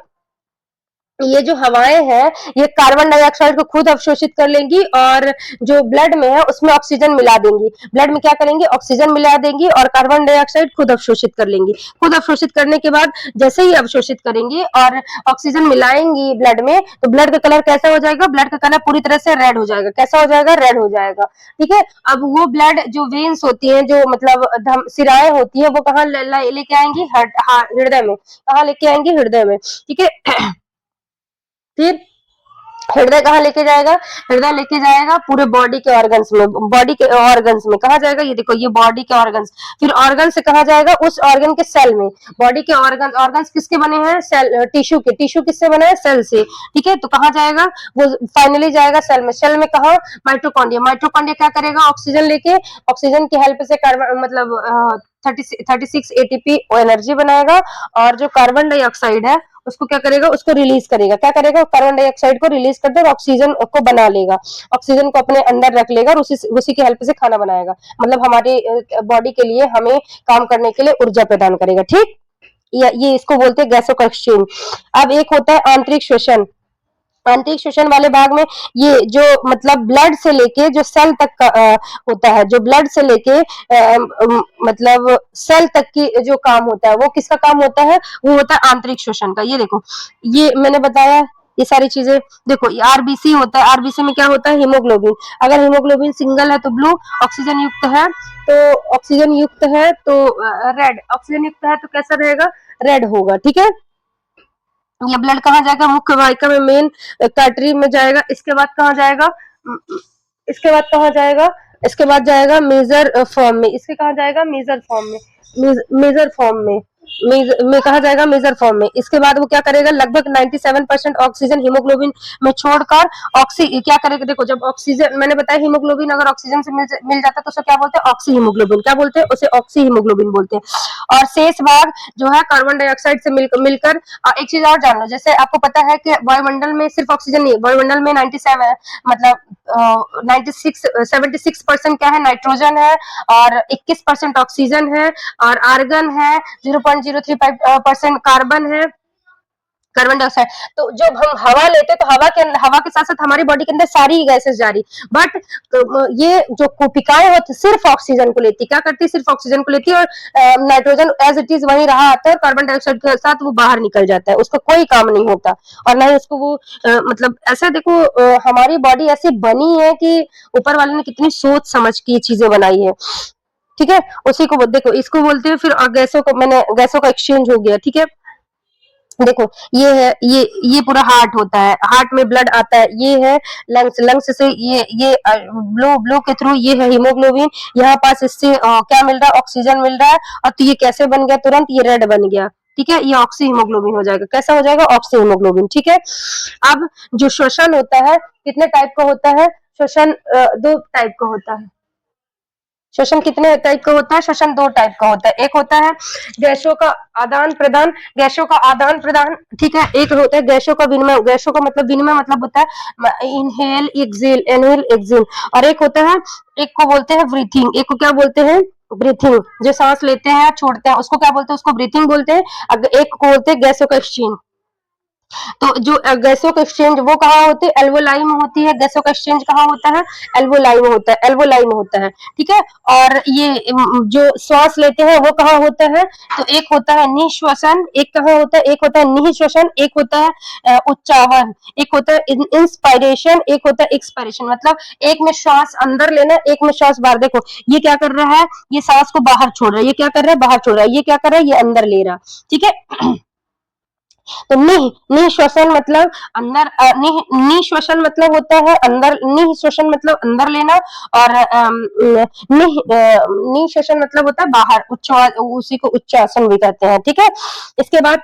[SPEAKER 1] ये जो हवाएं हैं ये कार्बन डाइऑक्साइड को खुद अवशोषित कर लेंगी, और जो ब्लड में है उसमें ऑक्सीजन मिला देंगी, ब्लड में क्या करेंगे, ऑक्सीजन मिला देंगी और कार्बन डाइऑक्साइड खुद अवशोषित कर लेंगी। खुद अवशोषित करने के बाद जैसे ही अवशोषित करेंगी और ऑक्सीजन मिलाएंगी ब्लड में, तो ब्लड का कलर कैसा हो जाएगा, ब्लड का कलर पूरी तरह से रेड हो जाएगा। कैसा हो जाएगा, रेड हो जाएगा, ठीक है। अब वो ब्लड जो वेन्स होती है, जो मतलब सिराएं होती है, वो कहाँ लेके आएंगी, हृदय में, कहाँ लेके आएंगी, हृदय में, ठीक है। फिर हृदय कहाँ लेके जाएगा, हृदय लेके जाएगा पूरे बॉडी के ऑर्गन्स में, बॉडी के ऑर्गन्स में कहाँ जाएगा, ये देखो ये बॉडी के ऑर्गन्स, फिर ऑर्गन से कहाँ जाएगा, उस ऑर्गन के सेल में। बॉडी के ऑर्गन्स किसके बने हैं, सेल, टिश्यू के, टिश्यू किससे बना है, सेल से, ठीक है। तो कहाँ जाएगा, वो फाइनली जाएगा सेल में, सेल में कहाँ, माइटोकॉन्ड्रिया। माइटोकॉन्ड्रिया क्या करेगा, ऑक्सीजन लेके, ऑक्सीजन की हेल्प से कार्बन मतलब 36 एटीपी एनर्जी बनाएगा, और जो कार्बन डाइऑक्साइड है उसको क्या करेगा, उसको रिलीज करेगा, क्या करेगा, कार्बन डाइऑक्साइड को रिलीज कर देगा, ऑक्सीजन को बना लेगा, ऑक्सीजन को अपने अंदर रख लेगा, और उसी की हेल्प से खाना बनाएगा, मतलब हमारे बॉडी के लिए, हमें काम करने के लिए ऊर्जा प्रदान करेगा, ठीक। ये इसको बोलते हैं गैसों का एक्सचेंज। अब एक होता है आंतरिक श्वसन। आंतरिक श्वसन वाले भाग में ये जो मतलब ब्लड से लेके जो सेल तक का होता है, जो ब्लड से लेके मतलब सेल तक की जो काम होता है, वो किसका काम होता है, वो होता है आंतरिक श्वसन का। ये देखो ये मैंने बताया, ये सारी चीजें। देखो आरबीसी होता है, आरबीसी में क्या होता है, हीमोग्लोबिन। अगर हीमोग्लोबिन सिंगल है तो ब्लू, ऑक्सीजन युक्त है तो ऑक्सीजन युक्त है तो रेड, ऑक्सीजन युक्त है तो कैसा रहेगा, रेड होगा, ठीक है। ये ब्लड कहाँ जाएगा, मुख्य वाहिका में, मेन कैटरी में जाएगा। इसके बाद कहाँ जाएगा, इसके बाद कहाँ जाएगा, इसके बाद जाएगा मेजर फॉर्म में, इसके कहा जाएगा मेजर फॉर्म में, मेजर फॉर्म में, में कहा जाएगा मेजर फॉर्म में। इसके बाद वो क्या करेगा, लगभग 97% ऑक्सीजन हीमोग्लोबिन में छोड़कर ऑक्सी क्या करेगा, देखो जब ऑक्सीजन मैंने बताया हीमोग्लोबिन अगर ऑक्सीजन से मिल जाता है तो उसे क्या बोलते हैं, ऑक्सी हीमोग्लोबिन, क्या बोलते हैं उसे, ऑक्सी हीमोग्लोबिन बोलते हैं। और शेष भाग जो है कार्बन डाइऑक्साइड से मिलकर एक चीज और जान लो, जैसे आपको पता है कि वायुमंडल में सिर्फ ऑक्सीजन नहीं, वायुमंडल में 97 मतलब 76% क्या है, नाइट्रोजन है, और 21% ऑक्सीजन है, और आर्गन है 0.035% कार्बन है, कार्बन डाइऑक्साइड। तो जब हम हवा लेते हैं तो हवा के साथ साथ हमारी बॉडी के अंदर सारी गैसेस जा रही, बट ये जो कोशिकाएं होती सिर्फ ऑक्सीजन को लेती, क्या करती, सिर्फ ऑक्सीजन को लेती, और नाइट्रोजन एज इट इज वहीं रहा आता है, कार्बन डाइऑक्साइड के साथ वो बाहर निकल जाता है, उसका कोई काम नहीं होता। और ना ही उसको वो मतलब ऐसा देखो, हमारी बॉडी ऐसी बनी है कि ऊपर वाले ने कितनी सोच समझ के ये चीजें बनाई है, ठीक है। उसी को देखो, इसको बोलते हैं फिर गैसों को, मैंने गैसों का एक्सचेंज हो गया, ठीक है। देखो ये है, ये पूरा हार्ट होता है, हार्ट में ब्लड आता है, ये है लंग्स, लंग्स से ये ब्लो ब्लो के थ्रू ये है हीमोग्लोबिन, यहाँ पास इससे क्या मिल रहा है, ऑक्सीजन मिल रहा है, और तो ये कैसे बन गया, तुरंत ये रेड बन गया, ठीक है, ये ऑक्सी हीमोग्लोबिन हो जाएगा, कैसा हो जाएगा, ऑक्सी हीमोग्लोबिन, ठीक है। अब जो श्वसन होता है कितने टाइप का होता है, श्वसन 2 टाइप का होता है। श्वसन कितने टाइप का होता है, श्वसन 2 टाइप का होता है, एक होता है गैसों का आदान प्रदान, गैसों का आदान प्रदान, ठीक है, एक होता है गैसों का विनिमय, गैसों का मतलब विनिमय मतलब होता है इनहेल एक्सेल, इनहेल एक्सेल, और एक होता है, एक को बोलते हैं ब्रीथिंग, एक को क्या बोलते हैं, ब्रीथिंग, जो सांस लेते हैं छोड़ते हैं उसको क्या बोलते हैं, उसको ब्रीथिंग बोलते हैं। एक को बोलते हैं गैसों का एक्सचेंज। तो जो गैसों का एक्सचेंज वो कहाँ होती है, एल्वोलाई में होती है, गैसों का एक्सचेंज कहाँ होता है, एल्वोलाई में होता है, एल्वोलाई में होता है, ठीक है। और ये जो श्वास लेते हैं वो कहाँ होता है, तो एक होता है निश्वसन, एक कहाँ होता है, एक होता है निःश्वसन, एक होता है उच्चावन, एक होता है इंस्पायरेशन, एक होता है एक्सपायरेशन, मतलब एक में श्वास अंदर लेना, एक में श्वास बाहर। देखो ये क्या कर रहा है, ये सांस को बाहर छोड़ रहा है, ये क्या कर रहा है, बाहर छोड़ रहा है, ये क्या कर रहा है, ये अंदर ले रहा, ठीक है। तो निःश्वसन मतलब अंदर, निःश्वसन मतलब होता है अंदर, निःश्वसन मतलब अंदर लेना, और निःश्वसन मतलब होता है बाहर, उसी को उच्चासन भी कहते हैं, ठीक है। इसके बाद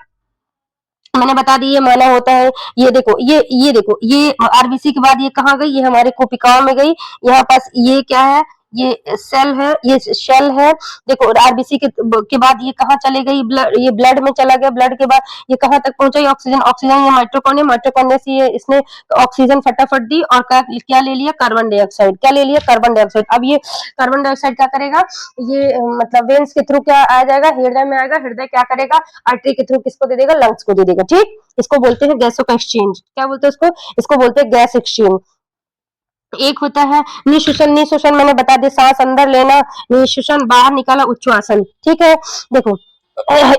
[SPEAKER 1] मैंने बता दी ये माना होता है, ये देखो ये देखो ये आरबीसी के बाद ये कहाँ गई, ये हमारे कोशिकाओं में गई, यहाँ पास ये क्या है, ये सेल है, ये शेल है। देखो आरबीसी के बाद ये कहाँ चले गई, ये ब्लड में चला गया, ब्लड के बाद ये कहाँ तक पहुंचा, ये ऑक्सीजन, ऑक्सीजन ये माइटोकॉन्ड्रिया, माइटोकॉन्ड्रिया से ये इसने ऑक्सीजन फटाफट दी, और क्या ले लिया, कार्बन डाइऑक्साइड, क्या ले लिया, कार्बन डाइऑक्साइड। अब ये कार्बन डाइऑक्साइड क्या करेगा, ये मतलब वेन्स के थ्रू क्या आ जाएगा, हृदय में आएगा, हृदय क्या करेगा, आर्टरी के थ्रू किसको दे देगा, लंग्स को दे देगा, ठीक। इसको बोलते हैं गैसों का एक्सचेंज, क्या बोलते हैं इसको, इसको बोलते हैं गैस एक्सचेंज। एक होता है निःश्वसन, निःश्वसन मैंने बता दिया, सांस अंदर लेना, निःश्वसन बाहर निकाला, उच्छ्वासन, ठीक है। देखो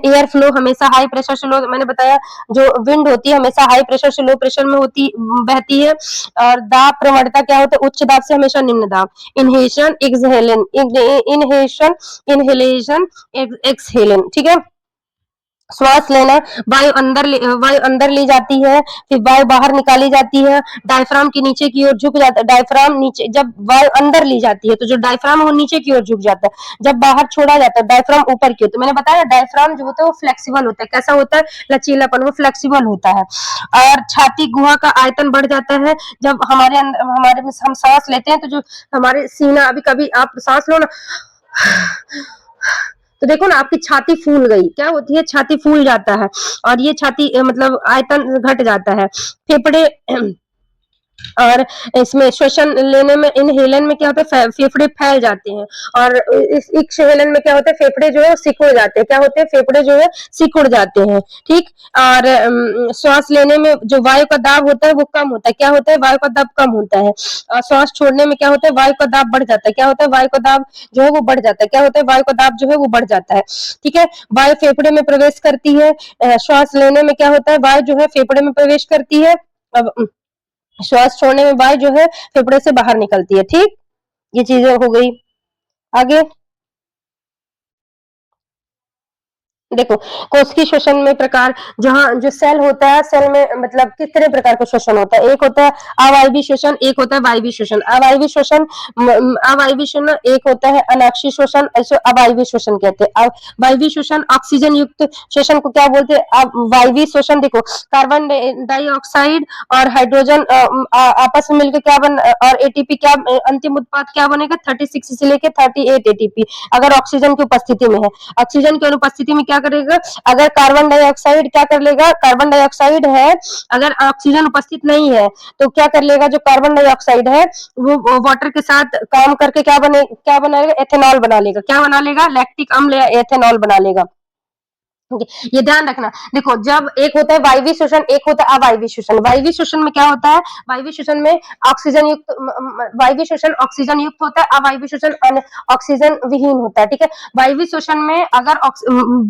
[SPEAKER 1] एयर फ्लो हमेशा हाई प्रेशर से लो, मैंने बताया जो विंड होती है हमेशा हाई प्रेशर से लो प्रेशर में होती बहती है, और दाब प्रवणता क्या होता है, उच्च दाब से हमेशा निम्न दाब। इनहेशन एक्सहेलन, इनहेशन इनहेलेशन एक्सहेलन, ठीक है। श्वास लेना, वायु अंदर ली जाती है, फिर वायु बाहर निकाली जाती है, डायफ्राम के नीचे की ओर झुक जाता है, डायफ्राम नीचे, जब वायु अंदर ली जाती है तो जो डायफ्राम वो नीचे की ओर झुक जाता है, जब बाहर छोड़ा जाता है डायफ्राम ऊपर की ओर। तो मैंने बताया डायफ्राम जो होता है वो फ्लेक्सिबल होता है, कैसा होता है, लचीलापन, वो फ्लेक्सिबल होता है। और छाती गुहा का आयतन बढ़ जाता है, जब हमारे अंदर, हमारे में हम सांस लेते हैं तो जो हमारे सीना, अभी कभी आप सांस लो ना तो देखो ना आपकी छाती फूल गई, क्या होती है, छाती फूल जाता है, और ये छाती मतलब आयतन घट जाता है। फेफड़े और इसमें श्वसन लेने में, इनहेलन में क्या होता है, फेफड़े फैल जाते हैं, और इस एक्सहेलन में क्या होता है, फेफड़े जो है सिकुड़ जाते हैं, क्या होते हैं, फेफड़े जो है सिकुड़ जाते हैं, ठीक। और श्वास लेने में जो वायु का दाब होता है वो कम होता है, क्या होता है, वायु का दाब कम होता है। और श्वास छोड़ने में क्या होता है, वायु का दाब बढ़ जाता है, क्या होता है, वायु का दाब जो है वो बढ़ जाता है, क्या होता है, वायु का दाब जो है वो बढ़ जाता है, ठीक है। वायु फेफड़े में प्रवेश करती है, श्वास लेने में क्या होता है, वायु जो है फेफड़े में प्रवेश करती है, अब श्वास छोड़ने में वायु जो है फेफड़े से बाहर निकलती है, ठीक। ये चीजें हो गई। आगे देखो, कोशिकीय श्वसन में प्रकार, जहाँ जो सेल होता है, सेल में मतलब कितने प्रकार का श्वसन होता है। एक होता है अवायवीय श्वसन, एक होता है वायवीय श्वसन। अवायवीय श्वसन अवायवीय श्वसन, एक होता है अनाक्षीय श्वसन, इसे अवायवीय श्वसन कहते हैं। अब वायवीय श्वसन ऑक्सीजन युक्त श्वसन को क्या बोलते हैं? अब वायवीय श्वसन देखो, कार्बन डाइऑक्साइड और हाइड्रोजन आपस में मिलकर क्या बन और एटीपी क्या अंतिम उत्पाद क्या बनेगा? 36 से लेके 38 एटीपी, अगर ऑक्सीजन की उपस्थिति में है। ऑक्सीजन की अनुपस्थिति में क्या करेगा? अगर कार्बन डाइऑक्साइड क्या कर लेगा? कार्बन डाइऑक्साइड है, अगर ऑक्सीजन उपस्थित नहीं है तो क्या कर लेगा? जो कार्बन डाइऑक्साइड है वो वाटर के साथ काम करके क्या बनाएगा? एथेनॉल बना लेगा। क्या बना लेगा? लैक्टिक अम्ल या एथेनॉल बना लेगा। ये ध्यान रखना। देखो, जब एक होता है वायवीय श्वसन, एक होता है अवायवीय श्वसन। वायवीय श्वसन में क्या होता है? वायवीय श्वसन में ऑक्सीजन युक्त वायवीय श्वसन ऑक्सीजन युक्त होता है, अवायवीय श्वसन ऑक्सीजन विहीन होता है। ठीक है, वायवीय श्वसन में अगर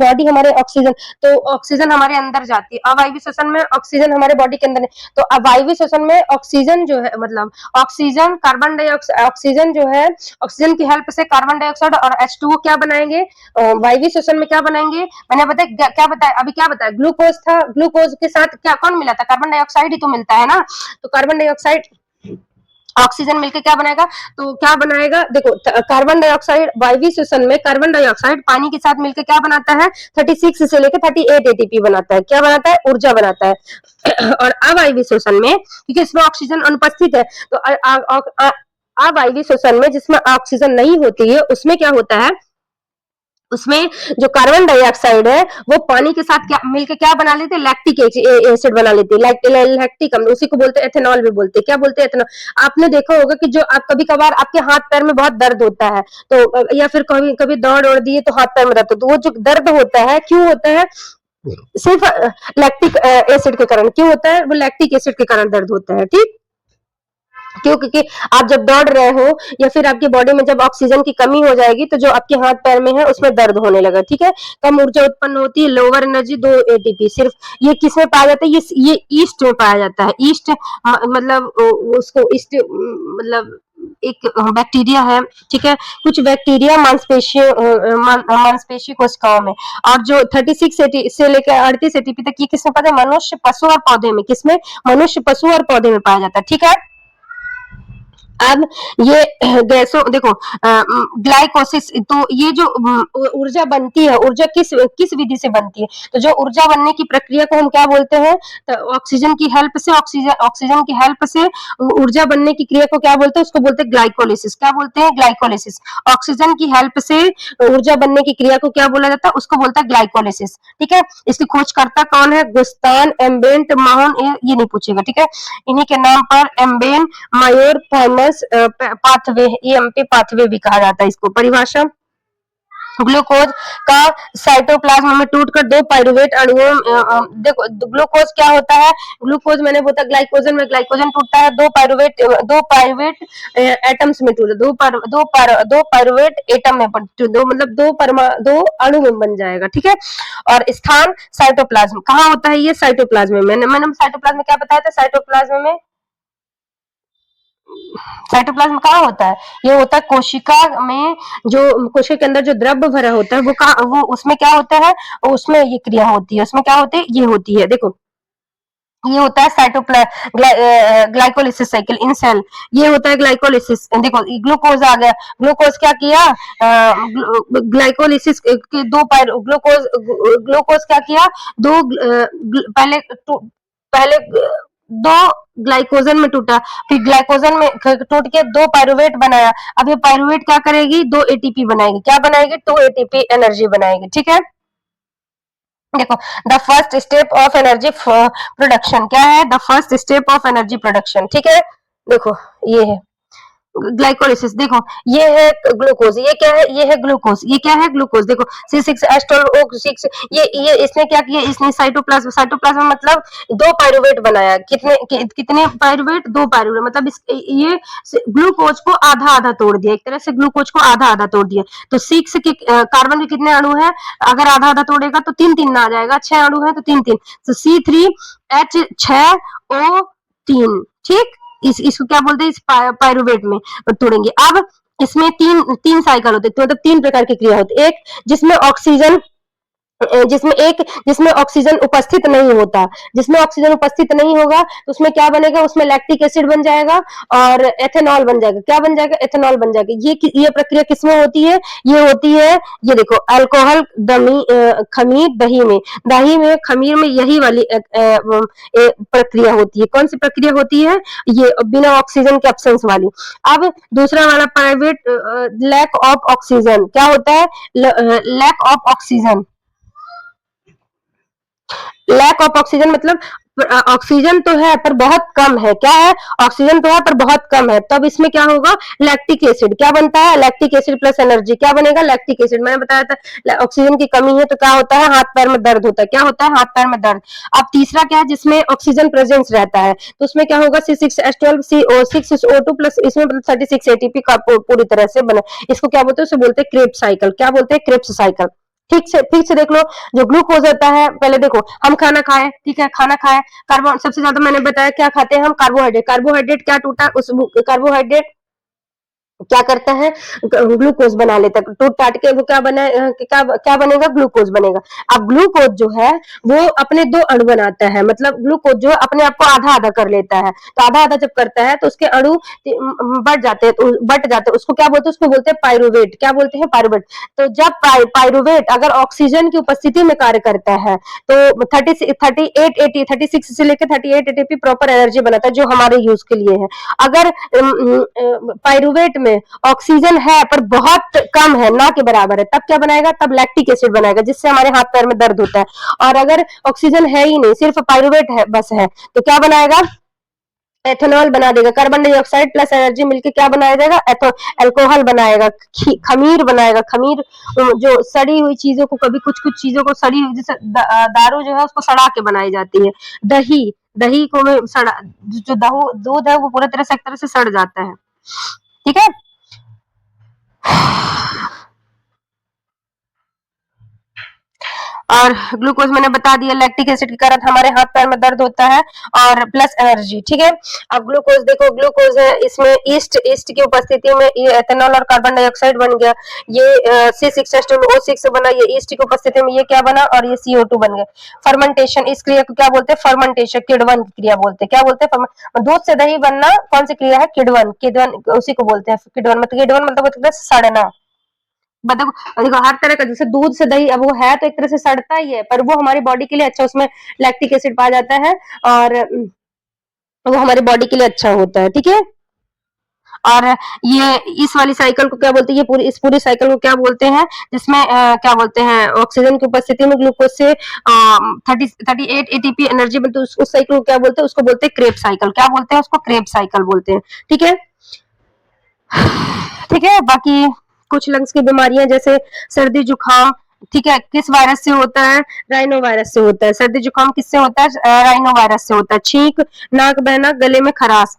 [SPEAKER 1] बॉडी हमारे ऑक्सीजन, तो ऑक्सीजन हमारे अंदर जाती है। अवायवीय श्वसन में ऑक्सीजन हमारे बॉडी के अंदर नहीं। तो अवायवीय श्वसन में ऑक्सीजन जो है, मतलब ऑक्सीजन कार्बन डाइऑक्साइड, ऑक्सीजन जो है, ऑक्सीजन की हेल्प से कार्बन डाइऑक्साइड और H2O क्या बनाएंगे? वायवीय श्वसन में क्या बनाएंगे? मैंने बताया क्या बताया अभी, क्या बताया? ग्लूकोज था, ग्लूकोज के साथ क्या कौन मिला था? कार्बन डाइऑक्साइड ही तो मिलता है ना। तो कार्बन डाइऑक्साइड ऑक्सीजन मिलकर क्या बनाएगा? तो क्या बनाएगा? देखो, कार्बन डाइऑक्साइड वायवीय श्वसन में कार्बन डाइऑक्साइड पानी के साथ मिलकर क्या बनाता है? 36 से लेकर 38 एटीपी बनाता है। क्या बनाता है? ऊर्जा बनाता है। और अवायवीय श्वसन में, क्योंकि इसमें ऑक्सीजन अनुपस्थित है, तो अवायवीय श्वसन में जिसमें ऑक्सीजन नहीं होती है, उसमें क्या होता है? उसमें जो कार्बन डाइऑक्साइड है वो पानी के साथ क्या मिलकर क्या बना लेते हैं? लैक्टिक एसिड बना लेते हैं। लैक्टिक अम्ल, उसी को बोलते हैं एथेनॉल भी बोलते हैं। क्या बोलते हैं? एथेनॉल। आपने देखा होगा कि जो आप कभी कभार आपके हाथ पैर में बहुत दर्द होता है, तो या फिर कभी कभी दौड़ ओड़ दिए तो हाथ पैर में दर्द, तो वो जो दर्द होता है क्यों होता है? सिर्फ लैक्टिक एसिड के कारण। क्यों होता है? वो लैक्टिक एसिड के कारण दर्द होता है। ठीक, क्यों? क्योंकि आप जब दौड़ रहे हो या फिर आपकी बॉडी में जब ऑक्सीजन की कमी हो जाएगी तो जो आपके हाथ पैर में है उसमें दर्द होने लगा। ठीक है, कम ऊर्जा उत्पन्न होती है, लोअर एनर्जी 2 एटीपी। सिर्फ ये किस में पाया जाता है? ये ईस्ट में पाया जाता है। ईस्ट मतलब उसको ईस्ट मतलब एक बैक्टीरिया है। ठीक है, कुछ बैक्टीरिया मांसपेशी कोशिकाओं में, और जो 36 से लेकर 38 एटीपी तक ये किसमें पाया जाता है? मनुष्य, पशु और पौधे में। किसमें? मनुष्य, पशु और पौधे में पाया जाता है। ठीक है, अब ये गैसों देखो, ग्लाइकोसिस, तो ये जो ऊर्जा बनती है, ऊर्जा किस किस विधि से बनती है? तो जो ऊर्जा बनने की प्रक्रिया को हम क्या बोलते हैं? तो ऑक्सीजन की हेल्प से, ऑक्सीजन की हेल्प से ऊर्जा बनने की क्रिया को क्या बोलते हैं? उसको बोलते हैं ग्लाइकोलिसिस। क्या बोलते हैं? ग्लाइकोलिसिस। ऑक्सीजन की हेल्प से ऊर्जा बनने की क्रिया को क्या बोला जाता है? उसको बोलता है ग्लाइकोलिसिस। ठीक है, इसकी खोजकर्ता कौन है? गुस्तान एम्बेंट माहन, ये नहीं पूछेगा। ठीक है, इन्हीं के नाम पर Embden Meyerhof Thomas pathway, EMP pathway भी कहा जाता है इसको। परिभाषा, ग्लूकोज का साइटोप्लाज्म में टूटकर 2 पाइरुवेट अणुओं, देखो ग्लूकोज क्या होता है? ग्लूकोज मैंने बोला ग्लाइकोजन में, ग्लाइकोजन टूटता है 2 पाइरुवेट एटम्स में टूटता है, 2 पाइरुवेट एटम में, दो मतलब 2 अणु में बन जाएगा। ठीक है, और स्थान साइटोप्लाज्म कहाँ होता है? ये साइटोप्लाज्म में। मैंने साइटोप्लाज्म में क्या बताया था? साइटोप्लाज्म कहाँ होता है? ये होता है कोशिका में, जो कोशिका के अंदर जो द्रव्य भरा होता है वो कहाँ, वो उसमें क्या होता है? उसमें ये क्रिया होती है। उसमें क्या होती है? ये होती है। देखो, ये होता है ग्लाइकोलिसिस साइकिल इन सेल। ये होता है ग्लाइकोलिसिस। देखो, ग्लूकोज आ गया। ग्लूकोज क्या किया? ग्लाइकोलिसिस के ग्लूकोज ग्लूकोज क्या किया? दो पहले 2 ग्लाइकोजन में टूटा, फिर ग्लाइकोजन में टूट के 2 पाइरुवेट बनाया। अब ये पाइरुवेट क्या करेगी? 2 एटीपी बनाएगी। क्या बनाएगी? 2 एटीपी एनर्जी बनाएगी। ठीक है, देखो, the first step of energy production क्या है? The first step of energy production. ठीक है, देखो ये है ग्लाइकोलिसिस। देखो, ये है ग्लूकोज, ये क्या है? ये है ग्लूकोज। ये क्या है? ग्लूकोज। देखो, C6H12O6, ये इसने क्या किया? इसने साइटोप्लाज्म मतलब 2 पाइरुवेट बनाया। कितने पाइरुवेट? 2 पाइरुवेट, मतलब ये ग्लूकोज को आधा आधा तोड़ दिया। एक तरह से ग्लूकोज को आधा आधा तोड़ दिया। तो 6 के कार्बन के कितने अणु है? अगर आधा आधा तोड़ेगा तो 3 आ जाएगा। 6 अणु है तो 3 तो C3H6O3। ठीक, इसको क्या बोलते हैं? इस पाइरुवेट में तोड़ेंगे। अब इसमें तीन साइकिल होते हैं, तो मतलब 3 प्रकार की क्रिया होती है। एक जिसमें ऑक्सीजन जिसमें ऑक्सीजन उपस्थित नहीं होता, जिसमें ऑक्सीजन उपस्थित नहीं होगा तो उसमें क्या बनेगा, उसमें लैक्टिक एसिड बन जाएगा और एथेनॉल बन जाएगा। क्या बन जाएगा, एथेनॉल बन जाएगा। ये प्रक्रिया किसमें होती है, ये होती है, ये देखो अल्कोहल खमीर दही में खमीर में यही वाली प्रक्रिया होती है। कौन सी प्रक्रिया होती है, ये बिना ऑक्सीजन के एब्सेंस वाली। अब दूसरा वाला प्राइवेट लैक ऑफ ऑक्सीजन, क्या होता है, lack of oxygen. Lack of oxygen मतलब ऑक्सीजन तो है पर बहुत कम है। क्या है, ऑक्सीजन तो है पर बहुत कम है। तब इसमें क्या होगा, लैक्टिक एसिड। क्या बनता है, लैक्टिक एसिड प्लस एनर्जी। क्या बनेगा, लैक्टिक एसिड। मैंने बताया था ऑक्सीजन की कमी है तो क्या होता है, हाथ पैर में दर्द होता है। क्या होता है, हाथ पैर में दर्द। अब तीसरा क्या है, जिसमें ऑक्सीजन प्रेजेंस रहता है तो उसमें क्या होगा, C6H12CO6SO2 प्लस इसमें 36 ATP का पूरी तरह से बना। इसको क्या बोलते हैं, उसे बोलते हैं क्रेब्स साइकिल। क्या बोलते हैं, क्रेब्स साइकिल। ठीक से देख लो। जो ग्लूकोज होता है, पहले देखो हम खाना खाए, ठीक है, खाना खाए, कार्बन सबसे ज्यादा मैंने बताया क्या खाते हैं हम, कार्बोहाइड्रेट। कार्बोहाइड्रेट क्या टूटा, उस कार्बोहाइड्रेट क्या करता है, ग्लूकोज बना लेता है। टूट टाट के वो क्या बना, क्या बनेगा, ग्लूकोज बनेगा। अब ग्लूकोज जो है वो अपने दो अणु बनाता है, मतलब ग्लूकोज जो है अपने आप को आधा आधा कर लेता है। तो आधा आधा जब करता है तो उसके अणु बट जाते हैं। उसको क्या बोलते हैं, उसको बोलते हैं पायरुवेट। क्या बोलते हैं, पायरुवेट। तो जब पायरुवेट अगर ऑक्सीजन की उपस्थिति में कार्य करता है तो 36 से लेकर 38 एटीपी प्रॉपर एनर्जी बनाता है, जो हमारे यूज के लिए है। अगर पायरुवेट में ऑक्सीजन है पर बहुत कम है, ना के बराबर है, तब क्या बनाएगा, तब लैक्टिक एसिड बनाएगा, जिससे हमारे हाथ पैर में दर्द होता है। और अगर ऑक्सीजन है ही नहीं, सिर्फ पायरुवेट है बस है, तो क्या बनाएगा, एथेनॉल बना देगा। कार्बन डाइऑक्साइड प्लस एनर्जी मिलकर क्या बनाया जाएगा, अल्कोहल बनाएगा, खमीर बनाएगा। खमीर जो सड़ी हुई चीजों को, कभी कुछ कुछ चीजों को सड़ी हुई, जैसे दारू जो है उसको सड़ा के बनाई जाती है। दही दही को में सड़ा, जो दूध है वो पूरी तरह से एक तरह से सड़ जाता है, ठीक है। और ग्लूकोज मैंने बता दिया, लैक्टिक एसिड के कारण हमारे हाथ पैर में दर्द होता है, और प्लस एनर्जी, ठीक है। अब ग्लूकोज देखो, ग्लूकोज है, इसमें ईस्ट की उपस्थिति में ये एथेनॉल और कार्बन डाइऑक्साइड बन गया। ये C6H12O6 बना, ये ईस्ट की उपस्थिति में ये क्या बना, और ये CO2 बन गया। फर्मेंटेशन, इस क्रिया को क्या बोलते हैं, फर्मेंटेशन, किण्वन क्रिया बोलते हैं। क्या बोलते हैं, दूध से दही बनना कौन सी क्रिया है, किण्वन। किण्वन उसी को बोलते हैं, किण्वन मतलब होता है सड़ना। देखो देखो हर तरह का, जैसे दूध से दही, अब वो है तो एक तरह से सड़ता ही है, पर वो हमारी बॉडी के लिए अच्छा, उसमें लैक्टिक एसिड पाया जाता है, और वो हमारी बॉडी के लिए अच्छा होता है, ठीक है। और ये इस वाली साइकिल को क्या बोलते हैं, इस पूरी साइकिल को क्या बोलते हैं, जिसमें क्या बोलते हैं, ऑक्सीजन की उपस्थिति में ग्लूकोज से 38 एटीपी एनर्जी बनती है, उस साइकिल को क्या बोलते हैं, उसको बोलते हैं क्रेब साइकिल। क्या बोलते हैं उसको, क्रेब साइकिल बोलते हैं, ठीक है। ठीक है, बाकी कुछ लंग्स की बीमारियां जैसे सर्दी जुकाम, ठीक है, किस वायरस से होता है, राइनो वायरस से होता है। सर्दी जुकाम किससे होता है, राइनो वायरस से होता है। छींक, नाक बहना, गले में खराश,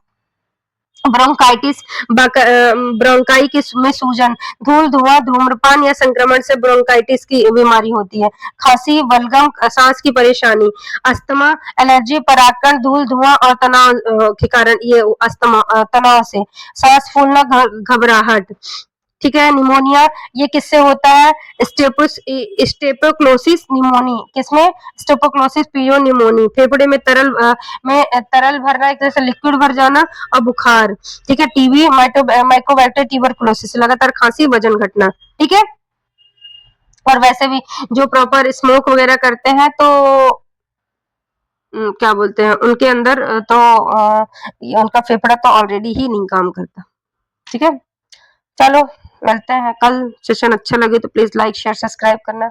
[SPEAKER 1] ब्रोंकाइटिस, ब्रोंकाई की में सूजन, धूल धुआं, धूम्रपान या संक्रमण से ब्रोंकाइटिस की बीमारी होती है। खांसी, बलगम, सांस की परेशानी, अस्थमा, एलर्जी, परागकण, धूल धुआं और तनाव के कारण, ये अस्थमा तनाव से, सांस फूलना, घबराहट, ठीक है। निमोनिया, ये किससे होता है, स्टेपोक्लोसिस निमोनी, किसमें, स्टेपोक्लोसिस पियोनिमोनी, फेफड़े में तरल भरना, एक तरह से लिक्विड भर जाना, और बुखार, ठीक है। टीबी, माइकोबैक्टर ट्यूबरकुलोसिस, लगातार खांसी, वजन घटना, ठीक है। और वैसे भी जो प्रॉपर स्मोक वगैरह करते हैं तो क्या बोलते हैं, उनके अंदर तो उनका फेफड़ा तो ऑलरेडी ही नहीं काम करता, ठीक है। चलो मिलते हैं कल। सेशन अच्छा लगे तो प्लीज लाइक शेयर सब्सक्राइब करना।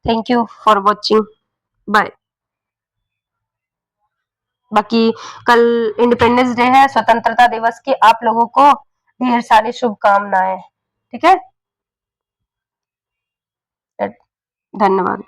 [SPEAKER 1] Thank you for watching, bye. बाकी कल इंडिपेंडेंस डे है, स्वतंत्रता दिवस की आप लोगों को ढेर सारी शुभकामनाएं, ठीक है। धन्यवाद।